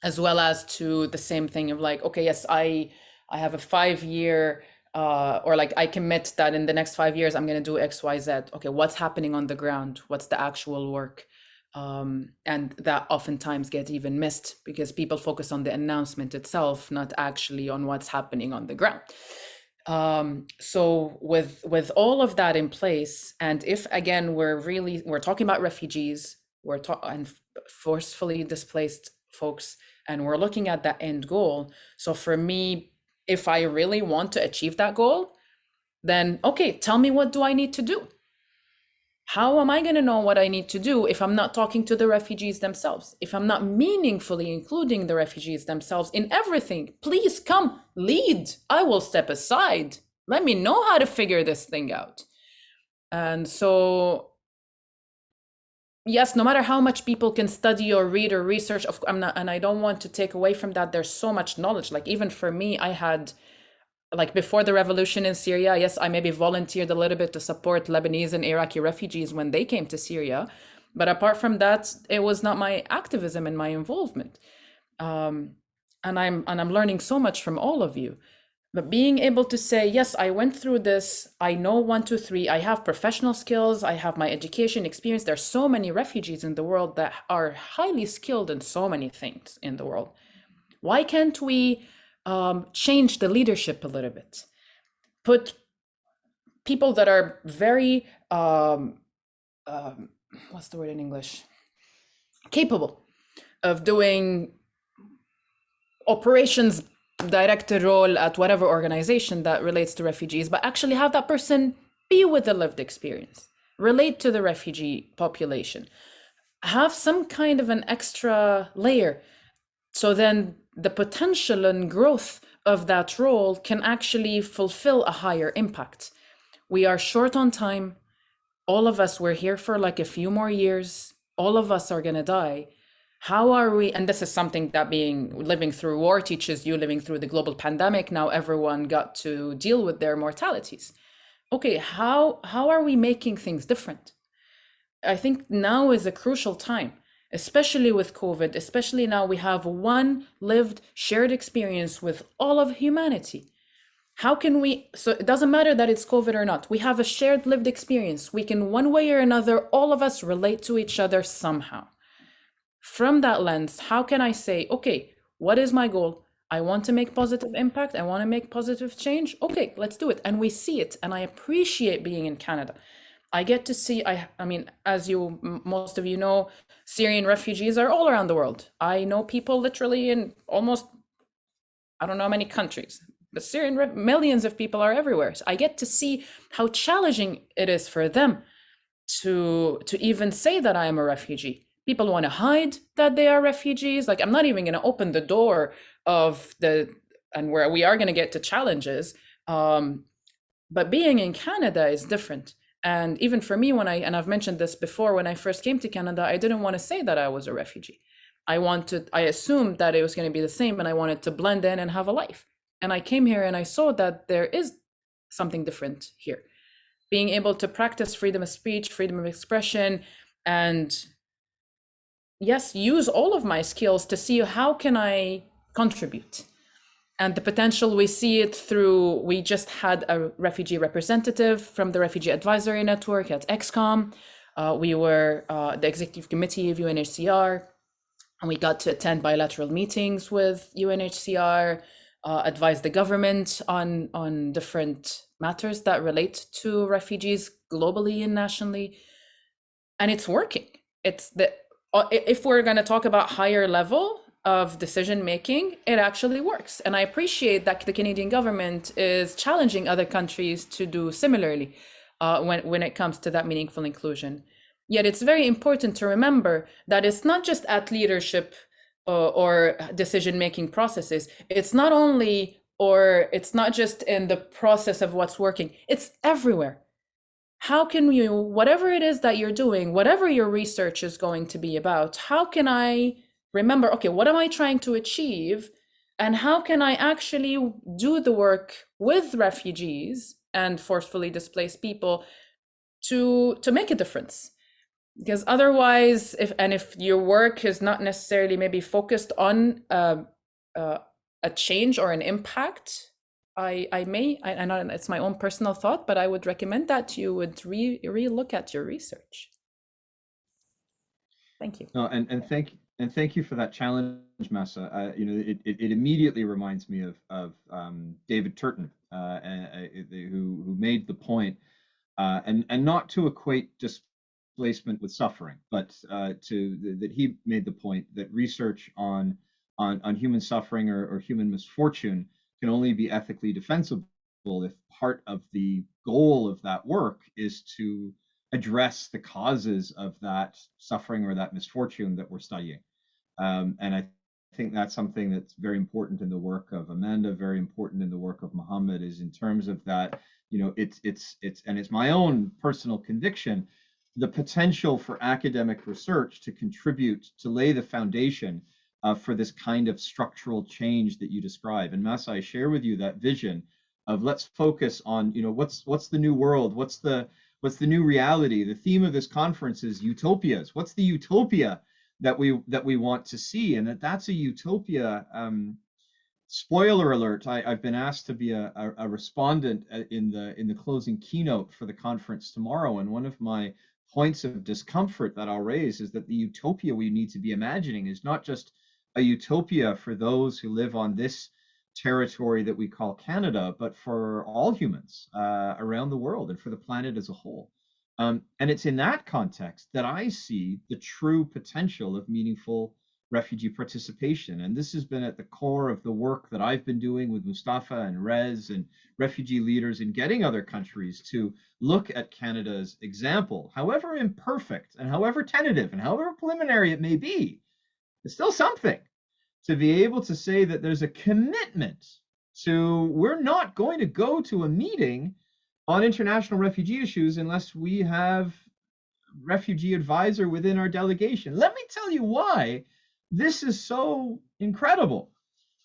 As well as to the same thing of like, okay, yes, I have a 5-year, or like I commit that in the next 5 years, I'm going to do X, Y, Z. Okay, what's happening on the ground? What's the actual work? And that oftentimes gets even missed because people focus on the announcement itself, not actually on what's happening on the ground. So with all of that in place, and if again we're talking about refugees, and forcefully displaced folks, and we're looking at that end goal. So for me, if I really want to achieve that goal, then okay, tell me, what do I need to do? How am I going to know what I need to do if I'm not talking to the refugees themselves? If I'm not meaningfully including the refugees themselves in everything? Please come, lead. I will step aside. Let me know how to figure this thing out. And so, yes, no matter how much people can study or read or research, and I don't want to take away from that. There's so much knowledge. Like even for me, I had, like before the revolution in Syria, yes, I maybe volunteered a little bit to support Lebanese and Iraqi refugees when they came to Syria. But apart from that, it was not my activism and my involvement. And I'm learning so much from all of you. But being able to say, yes, I went through this, I know 1, 2, 3, I have professional skills, I have my education experience. There's so many refugees in the world that are highly skilled in so many things in the world. Why can't we change the leadership a little bit? Put people that are very, what's the word in English? Capable of doing operations director role at whatever organization that relates to refugees, but actually have that person be with the lived experience, relate to the refugee population, have some kind of an extra layer. So then the potential and growth of that role can actually fulfill a higher impact. We are short on time. All of us, we're here for like a few more years. All of us are going to die. How are we, and this is something that living through war teaches you, living through the global pandemic, now everyone got to deal with their mortalities. Okay, how are we making things different? I think now is a crucial time, especially with COVID, especially now we have one lived shared experience with all of humanity. How can we, so it doesn't matter that it's COVID or not, we have a shared lived experience. We can, one way or another, all of us relate to each other somehow. From that lens, how can I say, okay, what is my goal? I want to make positive impact. I want to make positive change. Okay, let's do it. And we see it. And I appreciate being in Canada. I get to see, I mean, as most of you know, Syrian refugees are all around the world. I know people literally in almost, I don't know how many countries, but Syrian millions of people are everywhere. So I get to see how challenging it is for them to even say that I am a refugee. People want to hide that they are refugees. Like, I'm not even going to open the door of and where we are going to get to challenges. But being in Canada is different. And even for me, and I've mentioned this before, when I first came to Canada, I didn't want to say that I was a refugee. I assumed that it was going to be the same, and I wanted to blend in and have a life. And I came here and I saw that there is something different here. Being able to practice freedom of speech, freedom of expression, and yes, use all of my skills to see how can I contribute. And the potential, we see it through, we just had a refugee representative from the Refugee Advisory Network at XCOM. We were the executive committee of UNHCR, and we got to attend bilateral meetings with UNHCR, advise the government on different matters that relate to refugees globally and nationally. And it's working. If we're going to talk about higher level of decision making, it actually works. And I appreciate that the Canadian government is challenging other countries to do similarly when it comes to that meaningful inclusion. Yet it's very important to remember that it's not just at leadership or decision making processes. It's not just in the process of what's working, it's everywhere. How can you, whatever it is that you're doing, whatever your research is going to be about, how can I remember, okay, what am I trying to achieve? And how can I actually do the work with refugees and forcefully displaced people to make a difference? Because otherwise, if your work is not necessarily maybe focused on a change or an impact, I know it's my own personal thought, but I would recommend that you would re-look at your research. Thank you. No, and thank you for that challenge, Masa. It immediately reminds me of David Turton, who made the point, and not to equate displacement with suffering, but that he made the point that research on human suffering or human misfortune can only be ethically defensible if part of the goal of that work is to address the causes of that suffering or that misfortune that we're studying. And I think that's something that's very important in the work of Amanda, very important in the work of Mohamed, is in terms of that, it's my own personal conviction, the potential for academic research to contribute, to lay the foundation for this kind of structural change that you describe. And Masa, I share with you that vision of let's focus on, what's the new world, what's the new reality. The theme of this conference is utopias. What's the utopia that we want to see? And that's a utopia. Spoiler alert, I've been asked to be a respondent in the closing keynote for the conference tomorrow, and one of my points of discomfort that I'll raise is that the utopia we need to be imagining is not just a utopia for those who live on this territory that we call Canada, but for all humans around the world and for the planet as a whole. And it's in that context that I see the true potential of meaningful refugee participation. And this has been at the core of the work that I've been doing with Mustafa and Rez and refugee leaders in getting other countries to look at Canada's example, however imperfect and however tentative and however preliminary it may be. It's still something to be able to say that there's a commitment to, we're not going to go to a meeting on international refugee issues unless we have refugee advisor within our delegation. Let me tell you why this is so incredible.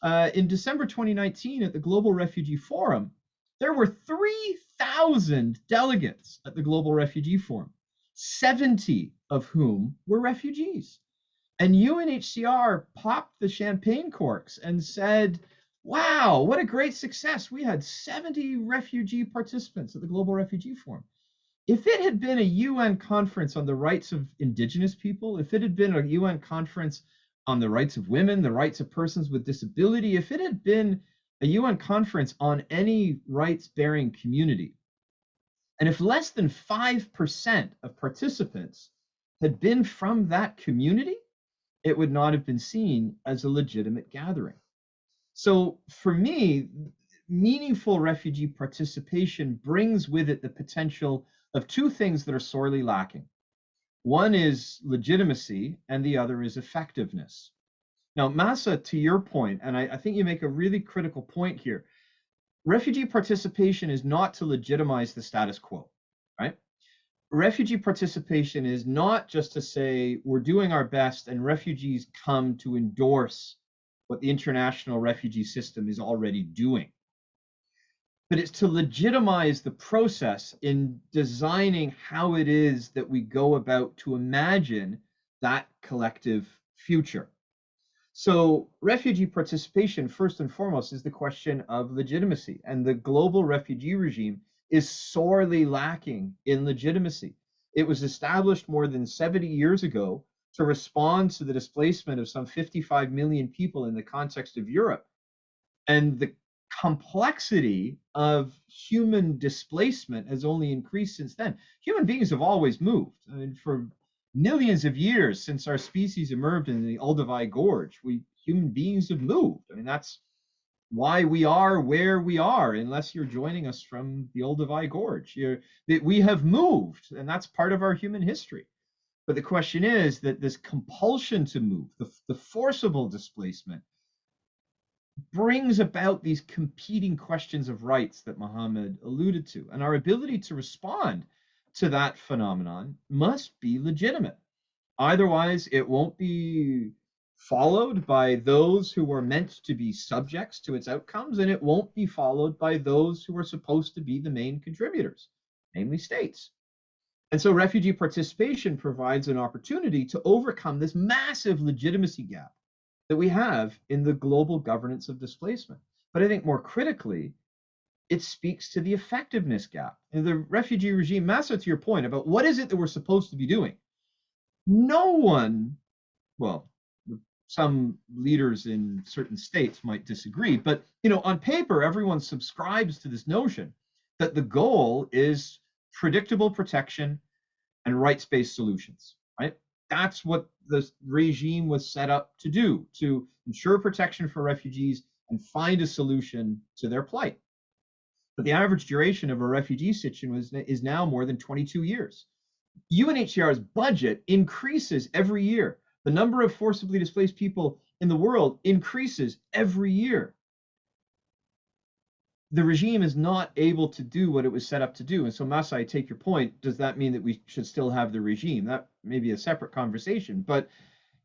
In December 2019 at the Global Refugee Forum, there were 3,000 delegates at the Global Refugee Forum. 70 of whom were refugees. And UNHCR popped the champagne corks and said, wow, what a great success. We had 70 refugee participants at the Global Refugee Forum. If it had been a UN conference on the rights of indigenous people, if it had been a UN conference on the rights of women, the rights of persons with disability, if it had been a UN conference on any rights-bearing community, and if less than 5% of participants had been from that community, it would not have been seen as a legitimate gathering. So for me, meaningful refugee participation brings with it the potential of two things that are sorely lacking. One is legitimacy, and the other is effectiveness. Now, Masa, to your point, and I think you make a really critical point here, refugee participation is not to legitimize the status quo, right? Refugee participation is not just to say we're doing our best and refugees come to endorse what the international refugee system is already doing. But it's to legitimize the process in designing how it is that we go about to imagine that collective future. So refugee participation, first and foremost, is the question of legitimacy. And the global refugee regime is sorely lacking in legitimacy. It was established more than 70 years ago to respond to the displacement of some 55 million people in the context of Europe. And the complexity of human displacement has only increased since then. Human beings have always moved. I mean, for millions of years since our species emerged in the Duale Gorge, human beings have moved. I mean, that's why we are where we are, unless you're joining us from the Duale Gorge. We have moved, and that's part of our human history. But the question is that this compulsion to move, the forcible displacement, brings about these competing questions of rights that Mohamed alluded to. And our ability to respond to that phenomenon must be legitimate. Otherwise, it won't be followed by those who are meant to be subjects to its outcomes, and it won't be followed by those who are supposed to be the main contributors, namely states. And so refugee participation provides an opportunity to overcome this massive legitimacy gap that we have in the global governance of displacement. But I think more critically, it speaks to the effectiveness gap. In the refugee regime, Masa, to your point about what is it that we're supposed to be doing, no one, well, some leaders in certain states might disagree, but on paper, everyone subscribes to this notion that the goal is predictable protection and rights-based solutions, right? That's what the regime was set up to do, to ensure protection for refugees and find a solution to their plight. But the average duration of a refugee situation is now more than 22 years. UNHCR's budget increases every year. The number of forcibly displaced people in the world increases every year. The regime is not able to do what it was set up to do. And so, Masa, I take your point. Does that mean that we should still have the regime? That may be a separate conversation. But,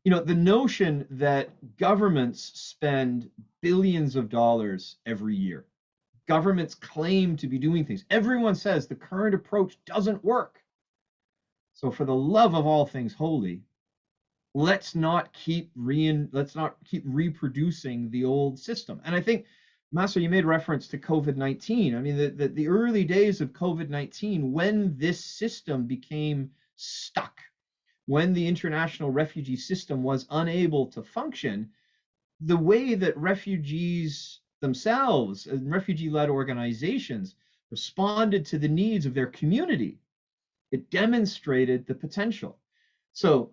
the notion that governments spend billions of dollars every year, governments claim to be doing things. Everyone says the current approach doesn't work. So for the love of all things holy, let's not keep reproducing the old system. And I think, Masa, you made reference to COVID-19. I mean, the early days of COVID-19, when this system became stuck, when the international refugee system was unable to function, the way that refugees themselves and refugee-led organizations responded to the needs of their community, it demonstrated the potential. So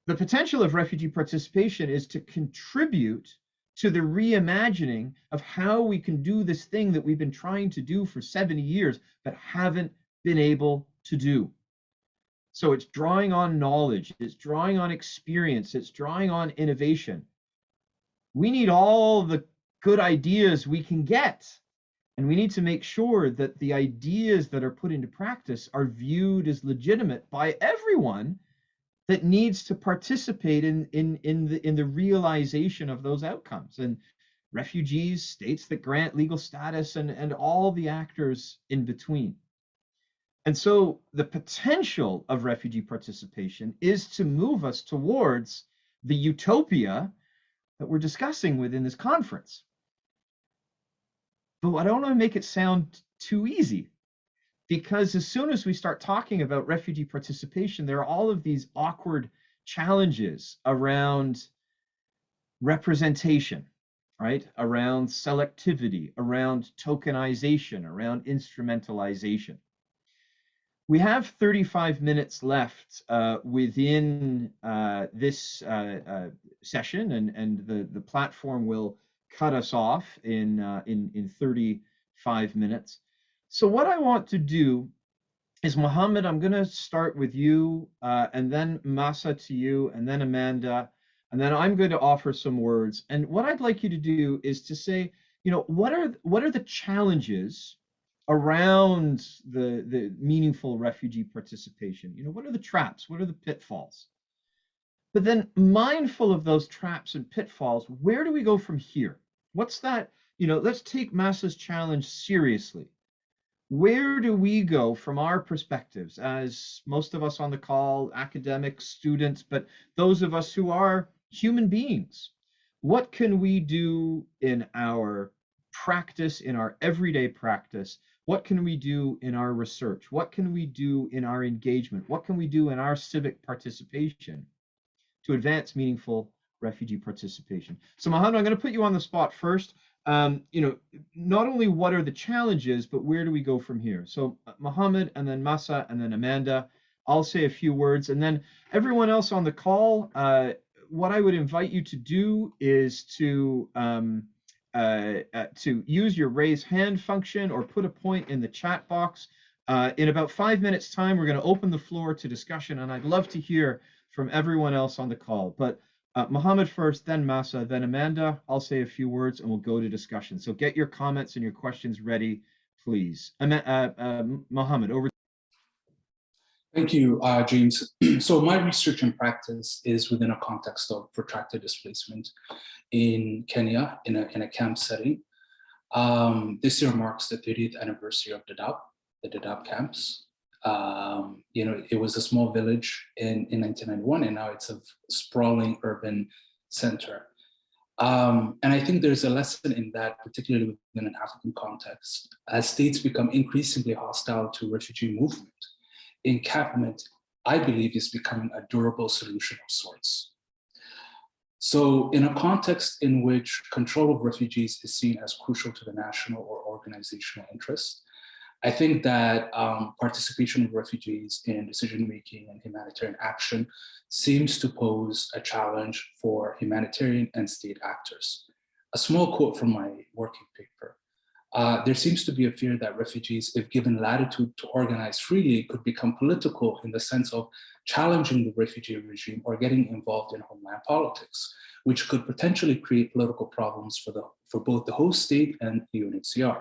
the potential of refugee participation is to contribute to the reimagining of how we can do this thing that we've been trying to do for 70 years, but haven't been able to do. So it's drawing on knowledge, it's drawing on experience, it's drawing on innovation. We need all the good ideas we can get. And we need to make sure that the ideas that are put into practice are viewed as legitimate by everyone that needs to participate in the realization of those outcomes. And refugees, states that grant legal status, and all the actors in between. And so the potential of refugee participation is to move us towards the utopia that we're discussing within this conference. But I don't want to make it sound too easy, because as soon as we start talking about refugee participation, there are all of these awkward challenges around representation, right? Around selectivity, around tokenization, around instrumentalization. We have 35 minutes left within this session, and the platform will cut us off in 35 minutes. So what I want to do is, Mohamed, I'm going to start with you, and then Masa to you, and then Amanda, and then I'm going to offer some words. And what I'd like you to do is to say, what are the challenges around the meaningful refugee participation? What are the traps? What are the pitfalls? But then, mindful of those traps and pitfalls, where do we go from here? What's that? Let's take Masa's challenge seriously. Where do we go from our perspectives, as most of us on the call, academics, students, but those of us who are human beings? What can we do in our practice, in our everyday practice? What can we do in our research? What can we do in our engagement? What can we do in our civic participation to advance meaningful refugee participation? So Mohamed, I'm going to put you on the spot first. Not only what are the challenges, but where do we go from here? So Mohamed, and then Masa, and then Amanda. I'll say a few words, and then everyone else on the call, what I would invite you to do is to use your raise hand function or put a point in the chat box. In about 5 minutes time, we're going to open the floor to discussion, and I'd love to hear from everyone else on the call. But Mohamed first, then Masa, then Amanda. I'll say a few words and we'll go to discussion. So get your comments and your questions ready, please. Mohamed, over. Thank you, James. So my research and practice is within a context of protracted displacement in Kenya in a camp setting. This year marks the 30th anniversary of the Dadaab camps. It was a small village in 1991, and now it's a sprawling urban center. And I think there's a lesson in that, particularly within an African context. As states become increasingly hostile to refugee movement, encampment, I believe, is becoming a durable solution of sorts. So in a context in which control of refugees is seen as crucial to the national or organizational interest, I think that participation of refugees in decision-making and humanitarian action seems to pose a challenge for humanitarian and state actors. A small quote from my working paper. There seems to be a fear that refugees, if given latitude to organize freely, could become political in the sense of challenging the refugee regime or getting involved in homeland politics, which could potentially create political problems for both the host state and the Unhcr.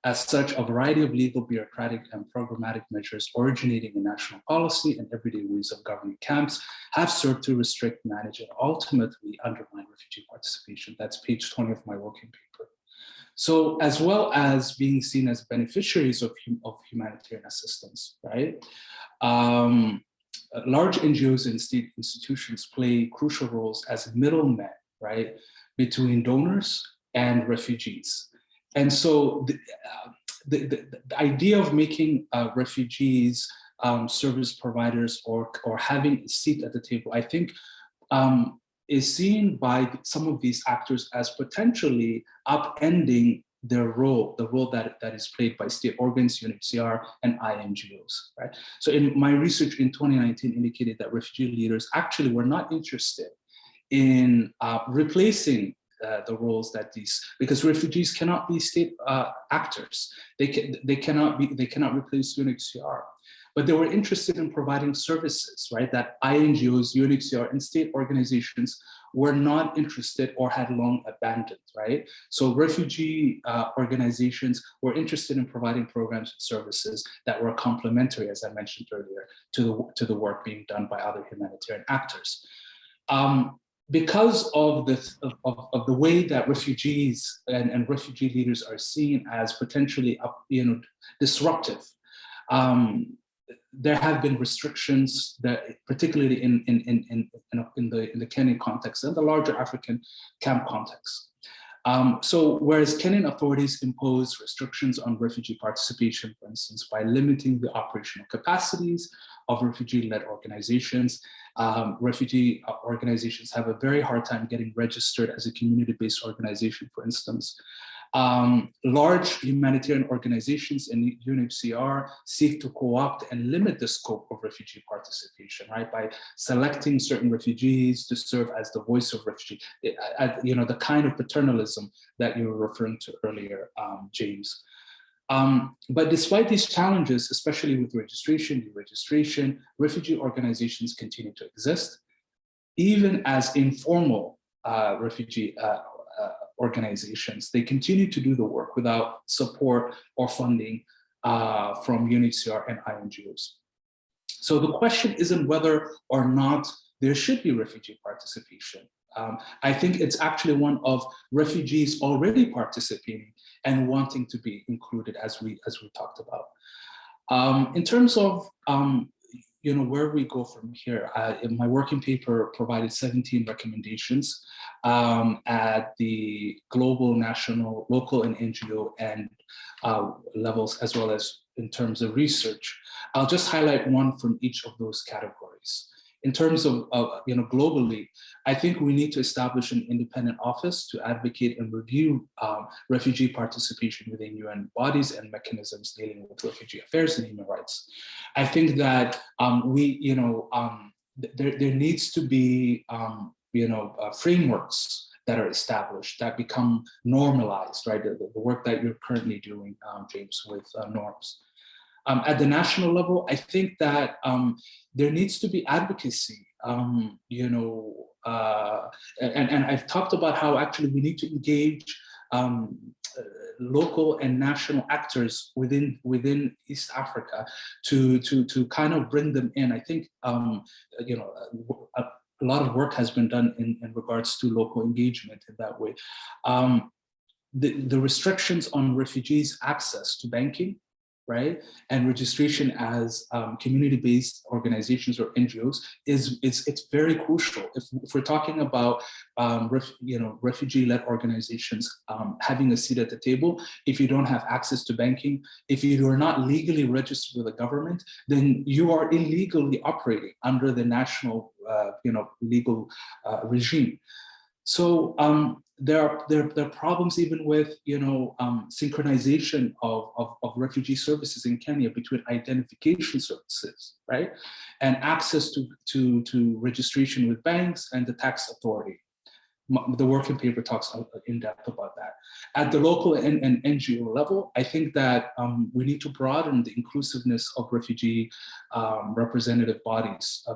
As such, a variety of legal, bureaucratic, and programmatic measures originating in national policy and everyday ways of governing camps have served to restrict, manage, and ultimately undermine refugee participation. That's page 20 of my working paper. So, as well as being seen as beneficiaries of humanitarian assistance, right? Large NGOs and state institutions play crucial roles as middlemen, right, between donors and refugees. And so the idea of making refugees service providers or having a seat at the table, I think, is seen by some of these actors as potentially upending their role, the role that is played by state organs, Unhcr, and INGOs, right? So in my research in 2019 indicated that refugee leaders actually were not interested in replacing the roles that because refugees cannot be state actors. They cannot replace Unhcr, but they were interested in providing services, right? That INGOs, Unhcr, and state organizations were not interested or had long abandoned, right? So refugee organizations were interested in providing programs and services that were complementary, as I mentioned earlier, to the work being done by other humanitarian actors. Because of the way that refugees and refugee leaders are seen as potentially disruptive, there have been restrictions that, particularly in the Kenyan context and the larger African camp context. So whereas Kenyan authorities impose restrictions on refugee participation, for instance, by limiting the operational capacities of refugee-led organizations, refugee organizations have a very hard time getting registered as a community-based organization, for instance. Large humanitarian organizations in Unhcr seek to co-opt and limit the scope of refugee participation, right? By selecting certain refugees to serve as the voice of refugee, the kind of paternalism that you were referring to earlier, James. But despite these challenges, especially with registration, deregistration, refugee organizations continue to exist, even as informal refugee organizations. They continue to do the work without support or funding from Unhcr and INGOs. So the question isn't whether or not there should be refugee participation. I think it's actually one of refugees already participating and wanting to be included, as we talked about. In terms of where we go from here, my working paper provided 17 recommendations at the global, national, local, and NGO and levels, as well as in terms of research. I'll just highlight one from each of those categories. In terms of globally, I think we need to establish an independent office to advocate and review refugee participation within UN bodies and mechanisms dealing with refugee affairs and human rights. I think that there needs to be frameworks that are established, that become normalized, right? The work that you're currently doing, James, with norms. At the national level, I think that there needs to be advocacy, and I've talked about how actually we need to engage local and national actors within East Africa to kind of bring them in. I think a lot of work has been done in regards to local engagement in that way. The restrictions on refugees' access to banking, right, and registration as community-based organizations or NGOs it's very crucial. If we're talking about refugee-led organizations having a seat at the table, if you don't have access to banking, if you are not legally registered with the government, then you are illegally operating under the national legal regime. So there are problems even with synchronization of refugee services in Kenya between identification services, right, and access to registration with banks and the tax authority. The working paper talks in depth about that. At the local and NGO level, I think that we need to broaden the inclusiveness of refugee representative bodies.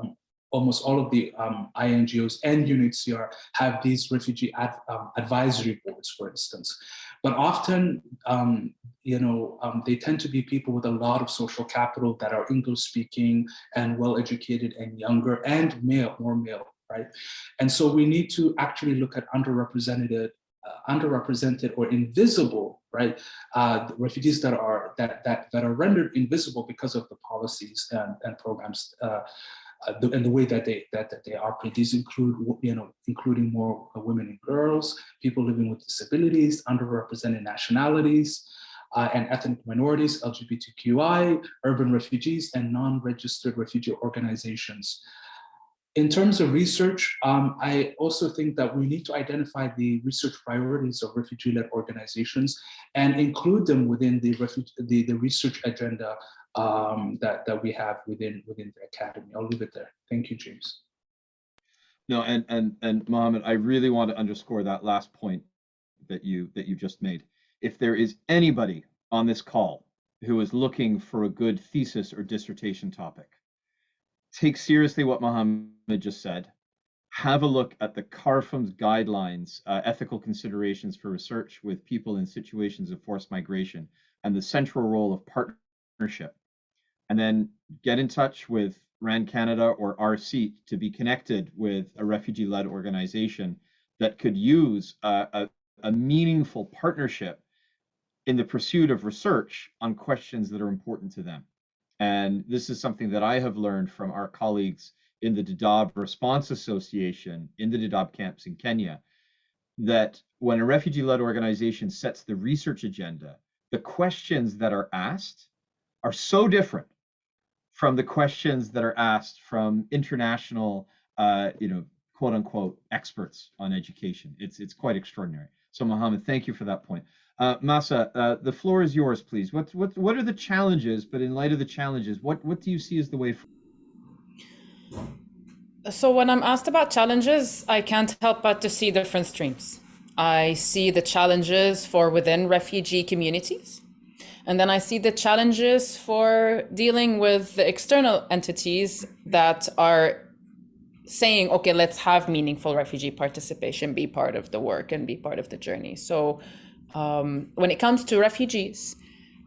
Almost all of the INGOs and Unhcr have these refugee advisory boards, for instance. But often, they tend to be people with a lot of social capital that are English-speaking and well-educated and younger and more male, right? And so we need to actually look at underrepresented or invisible, right, refugees that are rendered invisible because of the policies and programs. And the way that they operate. These include, including more women and girls, people living with disabilities, underrepresented nationalities, and ethnic minorities, LGBTQI, urban refugees, and non-registered refugee organizations. In terms of research, I also think that we need to identify the research priorities of refugee-led organizations and include them within the research agenda that we have within the academy. I'll leave it there. Thank you, James. No, and Mohamed, I really want to underscore that last point that you just made. If there is anybody on this call who is looking for a good thesis or dissertation topic, take seriously what Mohamed just said. Have a look at the CARFM's guidelines, ethical considerations for research with people in situations of forced migration, and the central role of partnership. And then get in touch with RAND Canada or RC to be connected with a refugee-led organization that could use a meaningful partnership in the pursuit of research on questions that are important to them. And this is something that I have learned from our colleagues in the Dadaab Response Association in the Dadaab camps in Kenya, that when a refugee-led organization sets the research agenda, the questions that are asked are so different from the questions that are asked from international, quote unquote, experts on education. It's quite extraordinary. So Mohamed, thank you for that point. Masa, the floor is yours, please. What are the challenges? But in light of the challenges, what do you see as the way forward? So when I'm asked about challenges, I can't help but to see different streams. I see the challenges for within refugee communities. And then I see the challenges for dealing with the external entities that are saying, okay, let's have meaningful refugee participation, be part of the work and be part of the journey. So when it comes to refugees,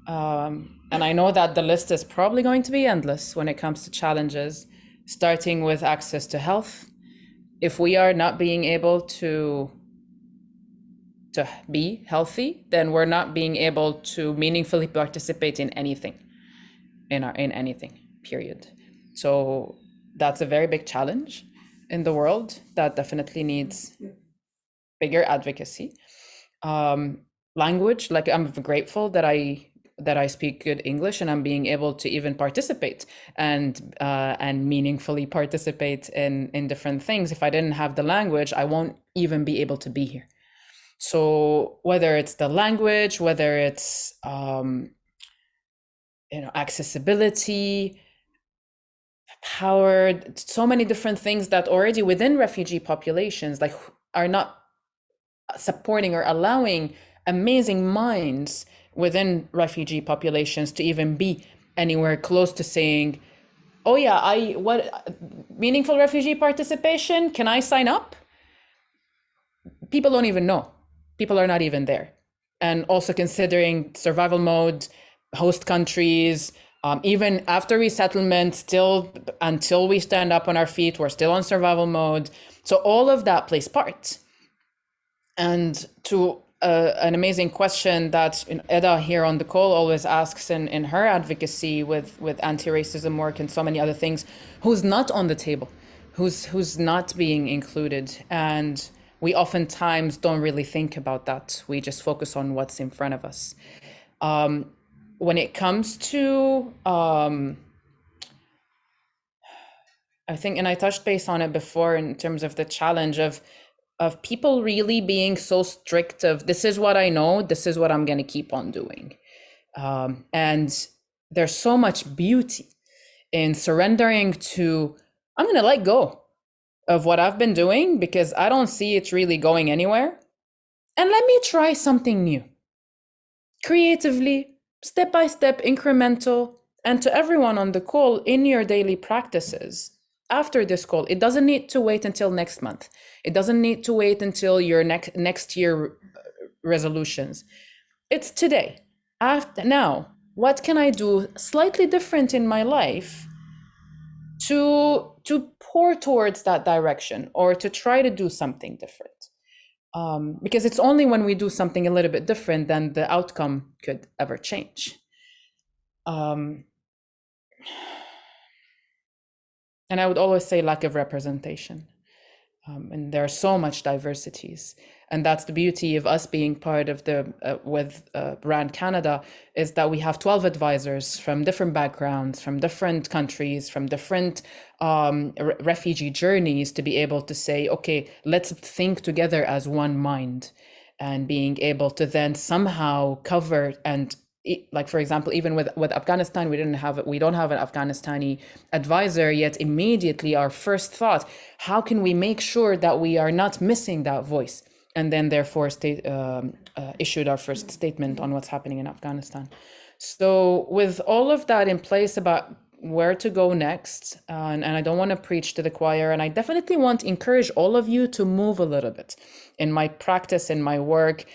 and I know that the list is probably going to be endless when it comes to challenges, starting with access to health. If we are not being able to be healthy, then we're not being able to meaningfully participate in anything, in anything, period. So that's a very big challenge in the world that definitely needs bigger advocacy. Language, like I'm grateful that I speak good English and I'm being able to even participate and meaningfully participate in different things. If I didn't have the language, I won't even be able to be here. So whether it's the language, whether it's accessibility, power, so many different things that already within refugee populations like are not supporting or allowing amazing minds within refugee populations to even be anywhere close to saying, oh yeah, what meaningful refugee participation, can I sign up? People don't even know. People are not even there. And also considering survival mode, host countries, even after resettlement, still until we stand up on our feet, we're still on survival mode. So all of that plays part. And to an amazing question that Eda here on the call always asks in her advocacy with anti-racism work and so many other things, who's not on the table, who's not being included. And we oftentimes don't really think about that. We just focus on what's in front of us. When it comes to, I think, and I touched base on it before in terms of the challenge of people really being so strict of, this is what I know, this is what I'm going to keep on doing. And there's so much beauty in surrendering to, I'm going to let go of what I've been doing because I don't see it really going anywhere. And let me try something new. Creatively, step by step, incremental, and to everyone on the call, in your daily practices, after this call, it doesn't need to wait until next month. It doesn't need to wait until your next year resolutions. It's today. Now, what can I do slightly different in my life to pour towards that direction or to try to do something different? Because it's only when we do something a little bit different than the outcome could ever change. And I would always say lack of representation. And there are so much diversities. And that's the beauty of us being part of the, with RAND Canada, is that we have 12 advisors from different backgrounds, from different countries, from different refugee journeys to be able to say, okay, let's think together as one mind, and being able to then somehow cover and, like, for example, even with Afghanistan, we don't have an Afghanistani advisor yet. Immediately our first thought, how can we make sure that we are not missing that voice? And then therefore issued our first statement on what's happening in Afghanistan. So with all of that in place about where to go next, and I don't want to preach to the choir, and I definitely want to encourage all of you to move a little bit. In my practice, in my work,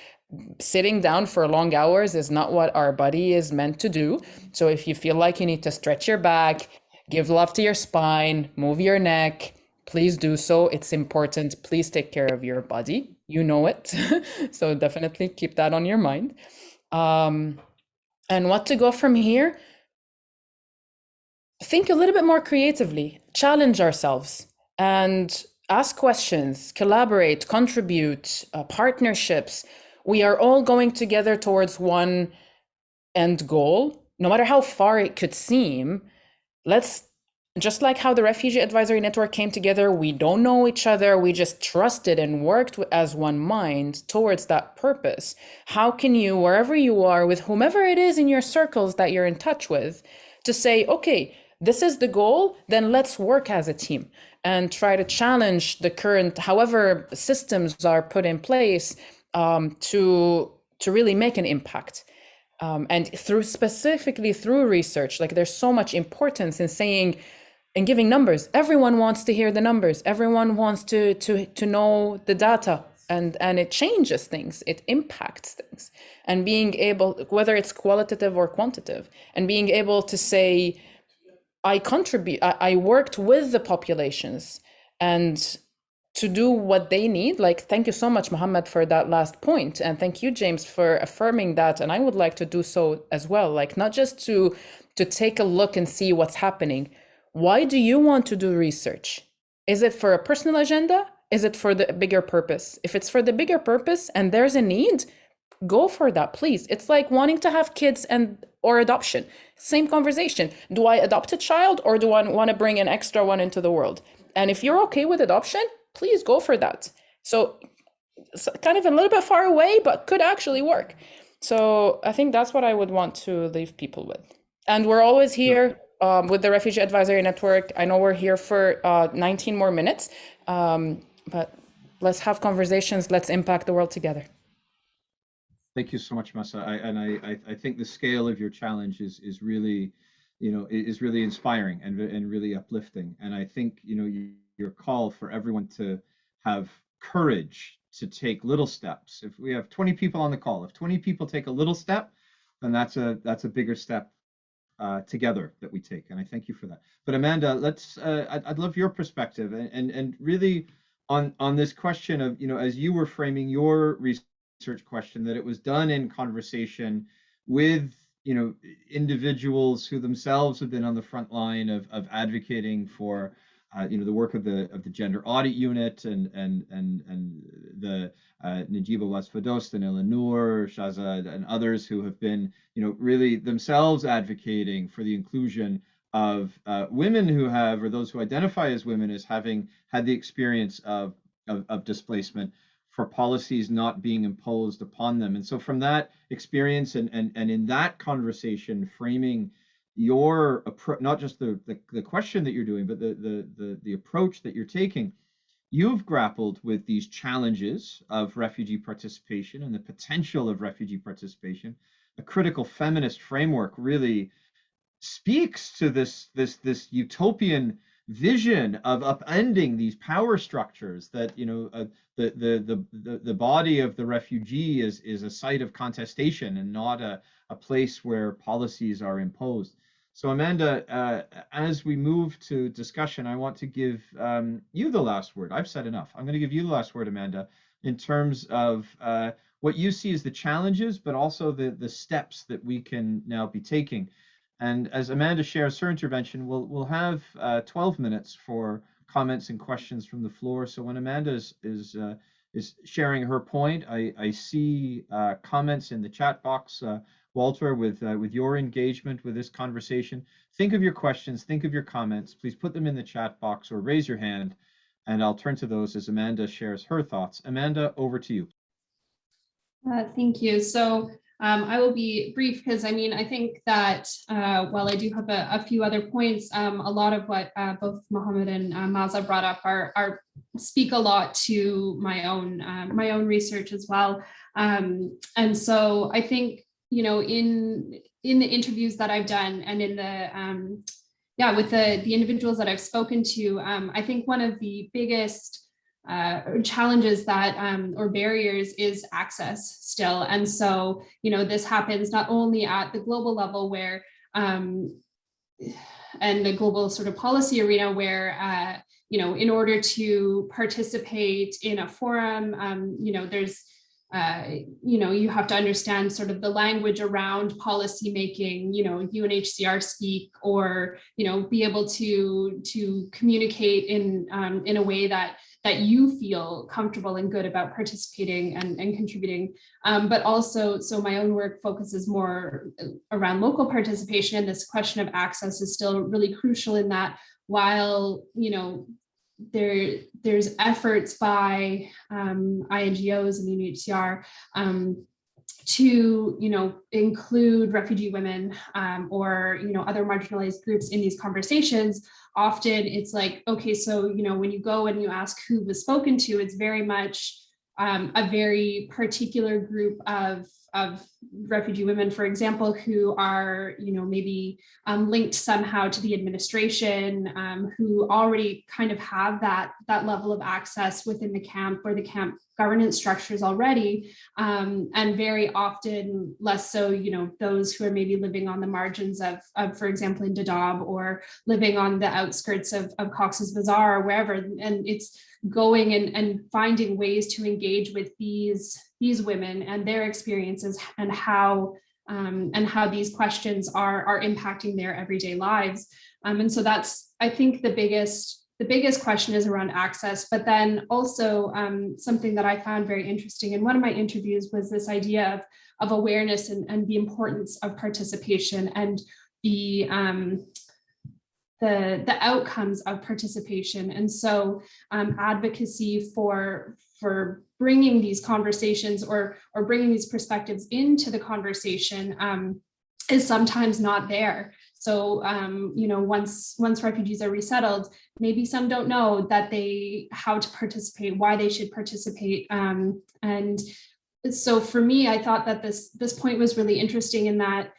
sitting down for long hours is not what our body is meant to do. So if you feel like you need to stretch your back, give love to your spine, move your neck, please do so. It's important. Please take care of your body. You know it. So definitely keep that on your mind. And what to go from here? think a little bit more creatively, challenge ourselves, and ask questions, collaborate, contribute, partnerships. We are all going together towards one end goal, no matter how far it could seem. Let's, just like how the Refugee Advisory Network came together, we don't know each other, we just trusted and worked as one mind towards that purpose. How can you, wherever you are, with whomever it is in your circles that you're in touch with, to say, okay, this is the goal, then let's work as a team and try to challenge the current, however systems are put in place, to really make an impact. And specifically through research, like there's so much importance in saying and giving numbers. Everyone wants to hear the numbers. Everyone wants to know the data, and it changes things. It impacts things. And being able, whether it's qualitative or quantitative, and being able to say, I contribute, I worked with the populations and to do what they need. Like, thank you so much, Mohamed, for that last point. And thank you, James, for affirming that. And I would like to do so as well. Like, not just to take a look and see what's happening. Why do you want to do research? Is it for a personal agenda? Is it for the bigger purpose? If it's for the bigger purpose and there's a need, go for that, please. It's like wanting to have kids or adoption. Same conversation. Do I adopt a child, or do I want to bring an extra one into the world? And if you're okay with adoption, please go for that. So kind of a little bit far away, but could actually work. So I think that's what I would want to leave people with. And we're always here with the Refugee Advisory Network. I know we're here for 19 more minutes, but let's have conversations. Let's impact the world together. Thank you so much, Masa. I think the scale of your challenge is really, is really inspiring and really uplifting. And I think, your call for everyone to have courage to take little steps. If we have 20 people on the call, if 20 people take a little step, then that's a bigger step together that we take. And I thank you for that. But Amanda, I'd love your perspective and really on this question of, as you were framing your research question, that it was done in conversation with, individuals who themselves have been on the front line of advocating for the work of the Gender Audit Unit and the Najiba Wasfadost and Eleanor, Shazad, and others who have been, really themselves advocating for the inclusion of women who have, or those who identify as women, as having had the experience of displacement, for policies not being imposed upon them. And so from that experience and in that conversation, framing your approach, not just the question that you're doing, but the approach that you're taking, you've grappled with these challenges of refugee participation and the potential of refugee participation. A critical feminist framework really speaks to this utopian vision of upending these power structures, that the body of the refugee is a site of contestation and not a place where policies are imposed. So Amanda, as we move to discussion, I want to give you the last word. I've said enough. I'm going to give you the last word, Amanda, in terms of what you see as the challenges, but also the steps that we can now be taking. And as Amanda shares her intervention, we'll have 12 minutes for comments and questions from the floor. So when Amanda is sharing her point, I see comments in the chat box. Walter, with your engagement with this conversation, think of your questions, think of your comments. Please put them in the chat box or raise your hand, and I'll turn to those as Amanda shares her thoughts. Amanda, over to you. Thank you. So I will be brief because I think that while I do have a few other points, a lot of what both Mohamed and Masa brought up are speak a lot to my own research as well. And so I think, in the interviews that I've done and in the with the individuals that I've spoken to, I think one of the biggest challenges that or barriers is access still. And so, this happens not only at the global level where and the global sort of policy arena where, in order to participate in a forum, there's you have to understand sort of the language around policy making, UNHCR speak, or, be able to communicate in a way that you feel comfortable and good about participating and contributing. But also, so my own work focuses more around local participation, and this question of access is still really crucial in that, while, there's efforts by INGOs and UNHCR to include refugee women or other marginalized groups in these conversations. Often it's like, okay, so when you go and you ask who was spoken to, it's very much a very particular group of refugee women, for example, who are, maybe linked somehow to the administration, who already kind of have that level of access within the camp or the camp governance structures already, and very often less so, those who are maybe living on the margins of for example, in Detach, or living on the outskirts of Cox's Bazar or wherever. And it's going and finding ways to engage with these women and their experiences, and how these questions are impacting their everyday lives. And so that's, I think, the biggest question is around access. But then also something that I found very interesting in one of my interviews was this idea of awareness and the importance of participation, and the outcomes of participation. And so advocacy for bringing these conversations or bringing these perspectives into the conversation is sometimes not there. So, once refugees are resettled, maybe some don't know that how to participate, why they should participate. And so for me, I thought that this point was really interesting in that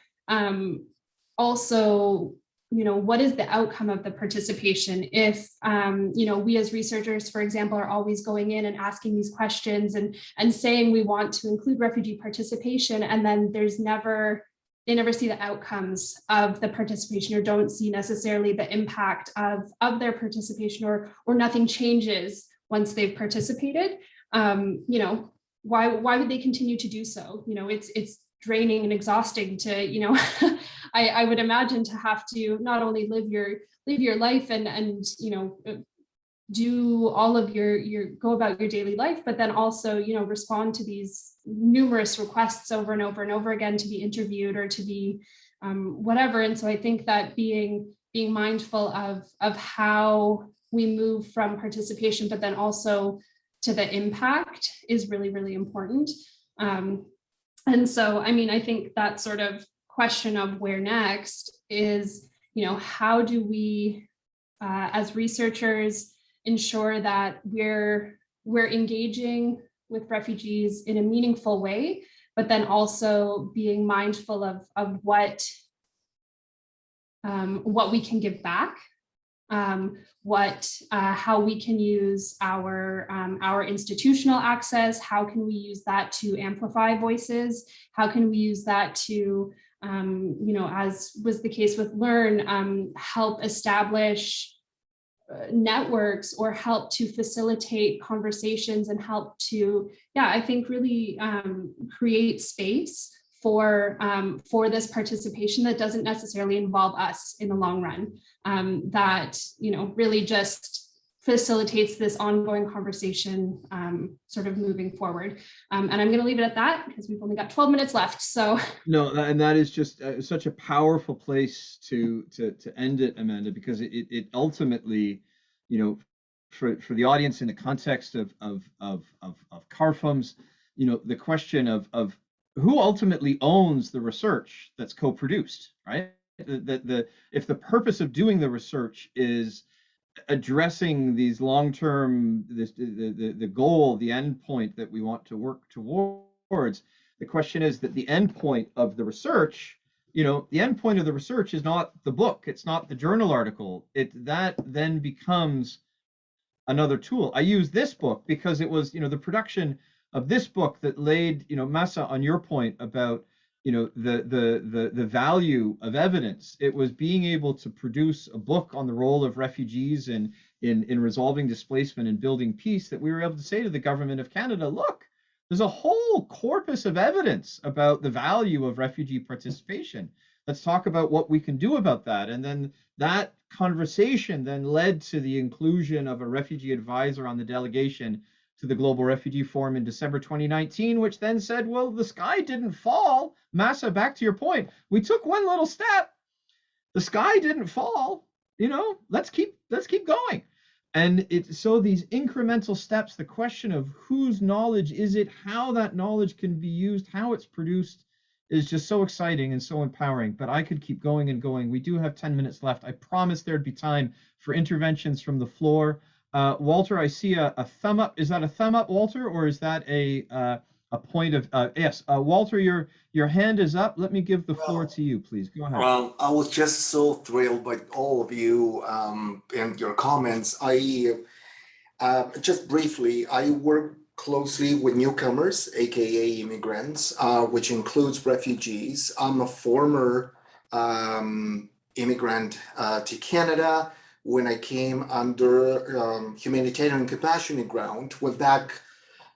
also, what is the outcome of the participation? If, we as researchers, for example, are always going in and asking these questions and saying we want to include refugee participation, and then they never see the outcomes of the participation, or don't see necessarily the impact of their participation, or nothing changes once they've participated, why would they continue to do so? It's draining and exhausting to, I would imagine, to have to not only live your life and do all of your go about your daily life, but then also, respond to these numerous requests over and over and over again to be interviewed or to be whatever. And so I think that being mindful of how we move from participation, but then also to the impact, is really, really important. And so, I think that sort of question of where next is, how do we, as researchers, ensure that we're engaging with refugees in a meaningful way, but then also being mindful of what we can give back, how we can use our institutional access, how can we use that to amplify voices, how can we use that to, as was the case with Learn, help establish networks, or help to facilitate conversations, and help to, I think, really create space for this participation that doesn't necessarily involve us in the long run, that really just facilitates this ongoing conversation, sort of moving forward. And I'm going to leave it at that because we've only got 12 minutes left. So no, and that is just such a powerful place to end it, Amanda, because it ultimately, for the audience in the context of CARFMs, the question of who ultimately owns the research that's co-produced, right? If the purpose of doing the research is addressing these long-term, the goal, the end point that we want to work towards, the question is that the end point of the research, the end point of the research is not the book, it's not the journal article. That then becomes another tool. I use this book because it was, the production of this book that laid, Masa, on your point about, the value of evidence. It was being able to produce a book on the role of refugees in resolving displacement and building peace, that we were able to say to the government of Canada, look, There's a whole corpus of evidence about the value of refugee participation. Let's talk about what we can do about that. And then that conversation then led to the inclusion of a refugee advisor on the delegation to the Global Refugee Forum in December 2019, which then said, well, the sky didn't fall. Masa, back to your point, we took one little step. The sky didn't fall. Let's keep going. And so these incremental steps, the question of whose knowledge is it, how that knowledge can be used, how it's produced, is just so exciting and so empowering. But I could keep going and going. We do have 10 minutes left. I promised there'd be time for interventions from the floor. Walter, I see a thumb up. Is that a thumb up, Walter, or is that a point of yes? Walter, your hand is up. Let me give the floor to you, please. Go ahead. I was just so thrilled by all of you and your comments. I just briefly, I work closely with newcomers, aka immigrants, which includes refugees. I'm a former immigrant to Canada. When I came under humanitarian and compassionate ground, went back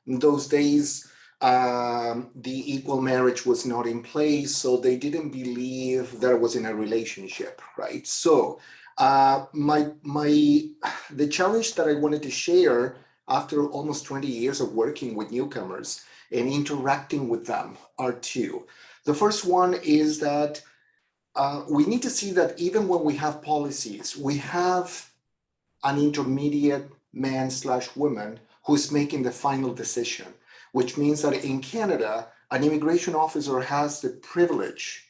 in those days. The equal marriage was not in place, so they didn't believe that I was in a relationship, right? So the challenge that I wanted to share after almost 20 years of working with newcomers and interacting with them are two. The first one is that we need to see that even when we have policies, we have an intermediate man/woman who's making the final decision, which means that in Canada, an immigration officer has the privilege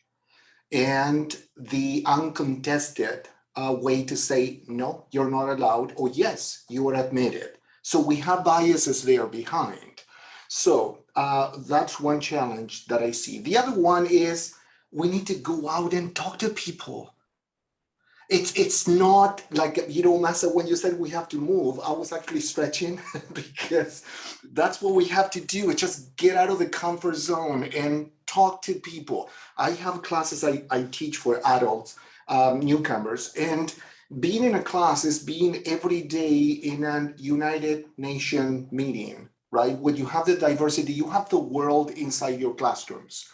and the uncontested way to say, no, you're not allowed, or yes, you are admitted. So we have biases there behind. So that's one challenge that I see. The other one is we need to go out and talk to people. It's not like, Masa, when you said we have to move, I was actually stretching because that's what we have to do. It's just get out of the comfort zone and talk to people. I have classes I teach for adults, newcomers, and being in a class is being every day in a United Nations meeting, right? When you have the diversity, you have the world inside your classrooms.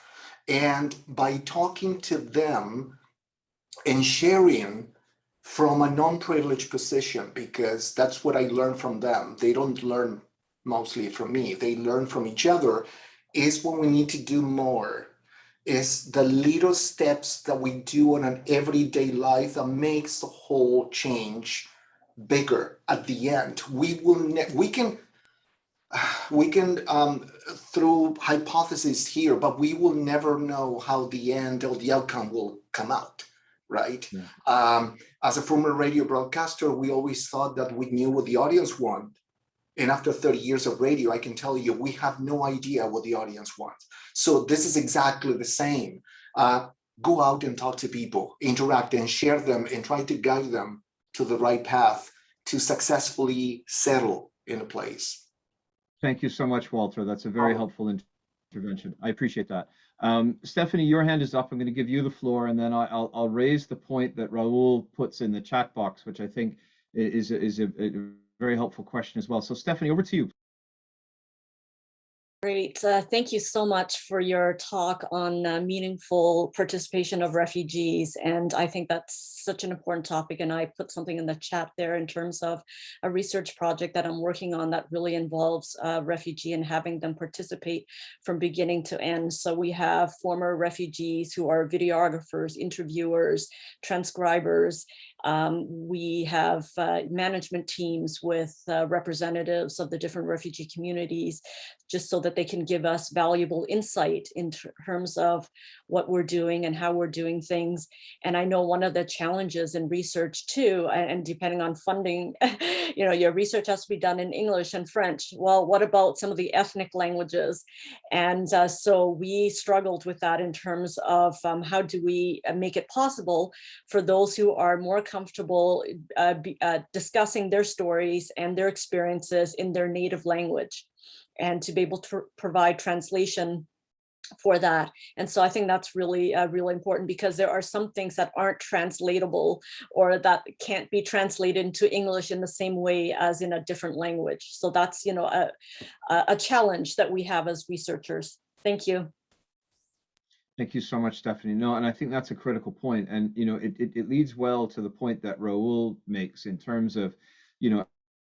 And by talking to them, and sharing from a non-privileged position, because that's what I learned from them. They don't learn mostly from me. They learn from each other, is when we need to do more. Is the little steps that we do on an everyday life that makes the whole change bigger at the end. We can through hypotheses here, but we will never know how the end or the outcome will come out. Right? Yeah. As a former radio broadcaster, we always thought that we knew what the audience wanted. And after 30 years of radio, I can tell you, we have no idea what the audience wants. So this is exactly the same. Go out and talk to people, interact and share them and try to guide them to the right path to successfully settle in a place. Thank you so much, Walter. That's a very helpful intervention. I appreciate that. Stephanie, your hand is up. I'm going to give you the floor, and then I'll raise the point that Raul puts in the chat box, which I think is a very helpful question as well. So Stephanie, over to you. Great. Thank you so much for your talk on meaningful participation of refugees. And I think that's such an important topic. And I put something in the chat there in terms of a research project that I'm working on that really involves refugee and having them participate from beginning to end. So we have former refugees who are videographers, interviewers, transcribers. We have management teams with representatives of the different refugee communities, just so that they can give us valuable insight in terms of what we're doing and how we're doing things. And I know one of the challenges in research too, and depending on funding, your research has to be done in English and French. Well, what about some of the ethnic languages? And so we struggled with that in terms of how do we make it possible for those who are more comfortable discussing their stories and their experiences in their native language, and to be able to provide translation for that. And so I think that's really, really important, because there are some things that aren't translatable or that can't be translated into English in the same way as in a different language. So that's, a challenge that we have as researchers. Thank you. Thank you so much, Stephanie. No, and I think that's a critical point. And, it leads well to the point that Raul makes in terms of,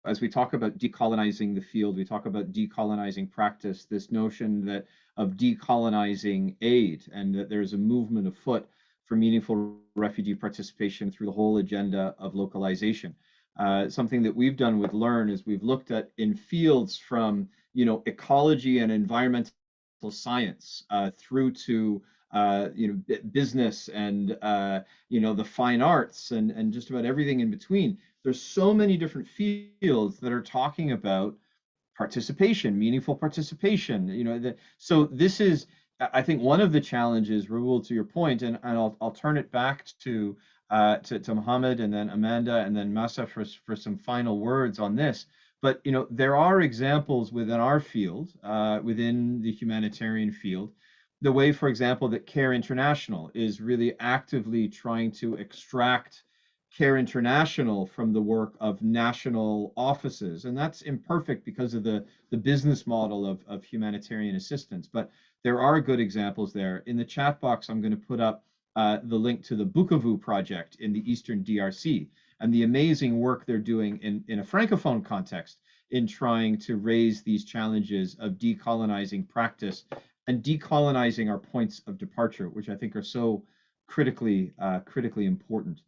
as we talk about decolonizing the field, we talk about decolonizing practice, this notion that of decolonizing aid, and that there's a movement afoot for meaningful refugee participation through the whole agenda of localization. Something that we've done with Learn is we've looked at in fields from, ecology and environmental science through to business and the fine arts and just about everything in between. There's so many different fields that are talking about participation, meaningful participation. So this is, I think, one of the challenges, Raul, to your point, and I'll turn it back to Mohamed and then Amanda and then Masa for some final words on this. But there are examples within our field, within the humanitarian field, the way, for example, that CARE International is really actively trying to extract CARE International from the work of national offices. And that's imperfect because of the business model of humanitarian assistance. But there are good examples there. In the chat box, I'm going to put up the link to the Bukavu project in the Eastern DRC and the amazing work they're doing in a Francophone context in trying to raise these challenges of decolonizing practice and decolonizing our points of departure, which I think are so critically important.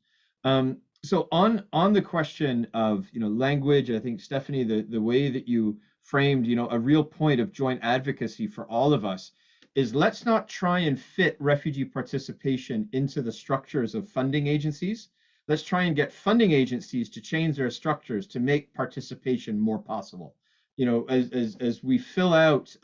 So on the question of language, I think, Stephanie, the way that you framed a real point of joint advocacy for all of us is, let's not try and fit refugee participation into the structures of funding agencies. Let's try and get funding agencies to change their structures to make participation more possible. As we fill out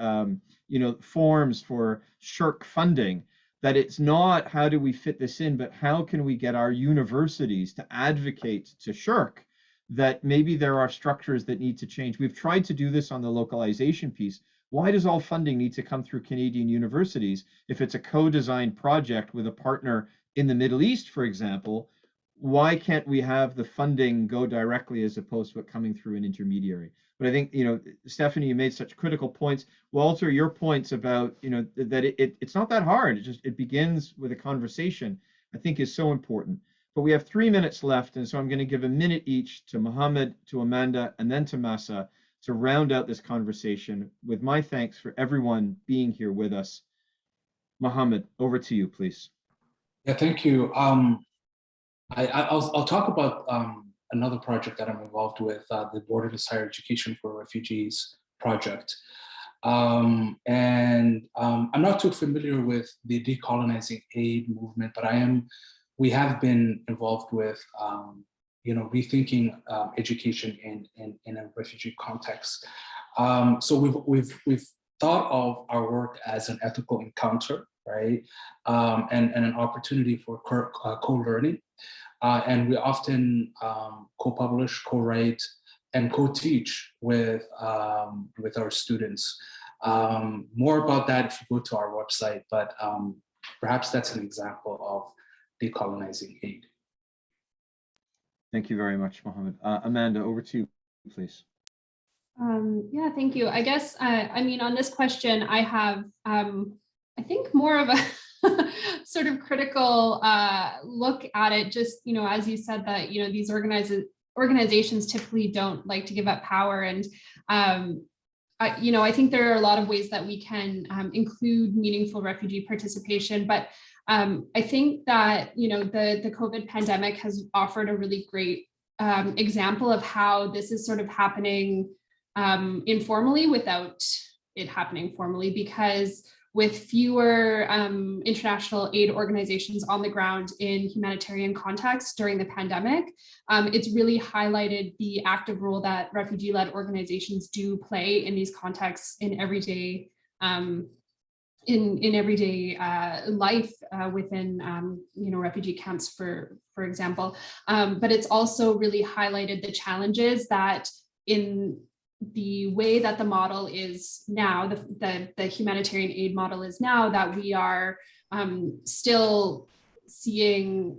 forms for SHRC funding, that it's not how do we fit this in, but how can we get our universities to advocate to SHRC that maybe there are structures that need to change. We've tried to do this on the localization piece. Why does all funding need to come through Canadian universities if it's a co-designed project with a partner in the Middle East, for example? Why can't we have the funding go directly as opposed to it coming through an intermediary? But I think, Stephanie, you made such critical points. Walter, your points about, that it's not that hard. It begins with a conversation, I think, is so important. But we have 3 minutes left, and so I'm going to give a minute each to Mohamed, to Amanda, and then to Masa to round out this conversation, with my thanks for everyone being here with us. Mohamed, over to you, please. Yeah, thank you. I'll talk about another project that I'm involved with, the Borderless Higher Education for Refugees project. I'm not too familiar with the decolonizing aid movement, but we have been involved with, rethinking education in a refugee context. So we've thought of our work as an ethical encounter, right? And an opportunity for co-learning. And we often co-publish, co-write, and co-teach with our students. More about that if you go to our website, but perhaps that's an example of decolonizing aid. Thank you very much, Mohamed. Amanda, over to you, please. Yeah, thank you. I guess, on this question, I have, I think, more of a sort of critical look at it, just, as you said, that, these organizations typically don't like to give up power. And, I think there are a lot of ways that we can include meaningful refugee participation, but I think that, the COVID pandemic has offered a really great example of how this is sort of happening informally without it happening formally, because with fewer international aid organizations on the ground in humanitarian contexts during the pandemic, it's really highlighted the active role that refugee-led organizations do play in these contexts in everyday in everyday life within refugee camps, for example. But it's also really highlighted the challenges that in the way that the model is now, the humanitarian aid model is now, that we are still seeing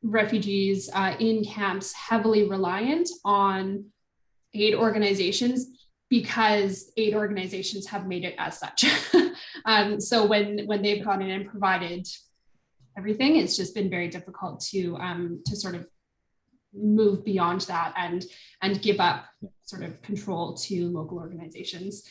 refugees in camps heavily reliant on aid organizations, because aid organizations have made it as such. So when they've gone in and provided everything, it's just been very difficult to sort of move beyond that and give up sort of control to local organizations.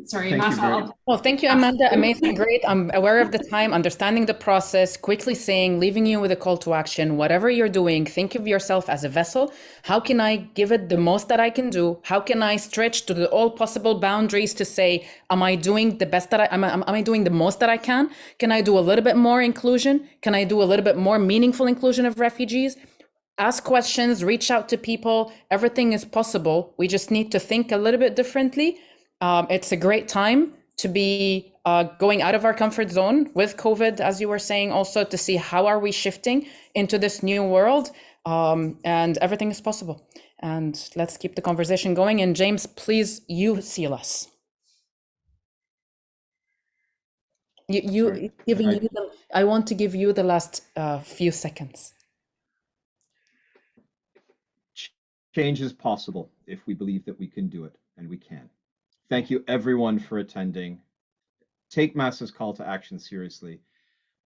Sorry, Masa. Well, thank you, Amanda. Amazing, great. I'm aware of the time, understanding the process, quickly saying, leaving you with a call to action. Whatever you're doing, think of yourself as a vessel. How can I give it the most that I can do? How can I stretch to all possible boundaries to say, am I doing the best that am I doing the most that I can? Can I do a little bit more inclusion? Can I do a little bit more meaningful inclusion of refugees? Ask questions, reach out to people. Everything is possible. We just need to think a little bit differently. It's a great time to be going out of our comfort zone with COVID, as you were saying, also to see how are we shifting into this new world, and everything is possible. And let's keep the conversation going. And James, please, you seal us. I want to give you the last few seconds. Change is possible if we believe that we can do it, and we can. Thank you everyone for attending. Take Masa's call to action seriously.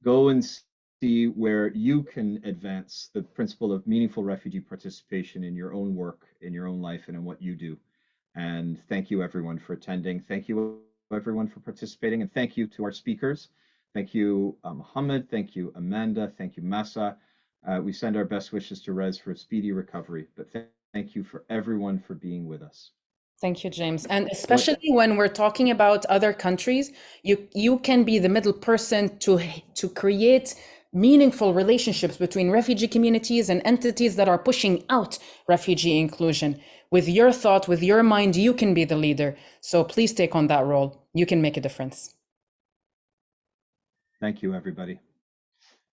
Go and see where you can advance the principle of meaningful refugee participation in your own work, in your own life, and in what you do. And thank you everyone for attending. Thank you everyone for participating, and thank you to our speakers. Thank you, Mohamed. Thank you, Amanda. Thank you, Masa. We send our best wishes to Rez for a speedy recovery, but thank you for everyone for being with us. Thank you, James. And especially when we're talking about other countries, you can be the middle person to create meaningful relationships between refugee communities and entities that are pushing out refugee inclusion. With your thought, with your mind, you can be the leader. So please take on that role. You can make a difference. Thank you, everybody.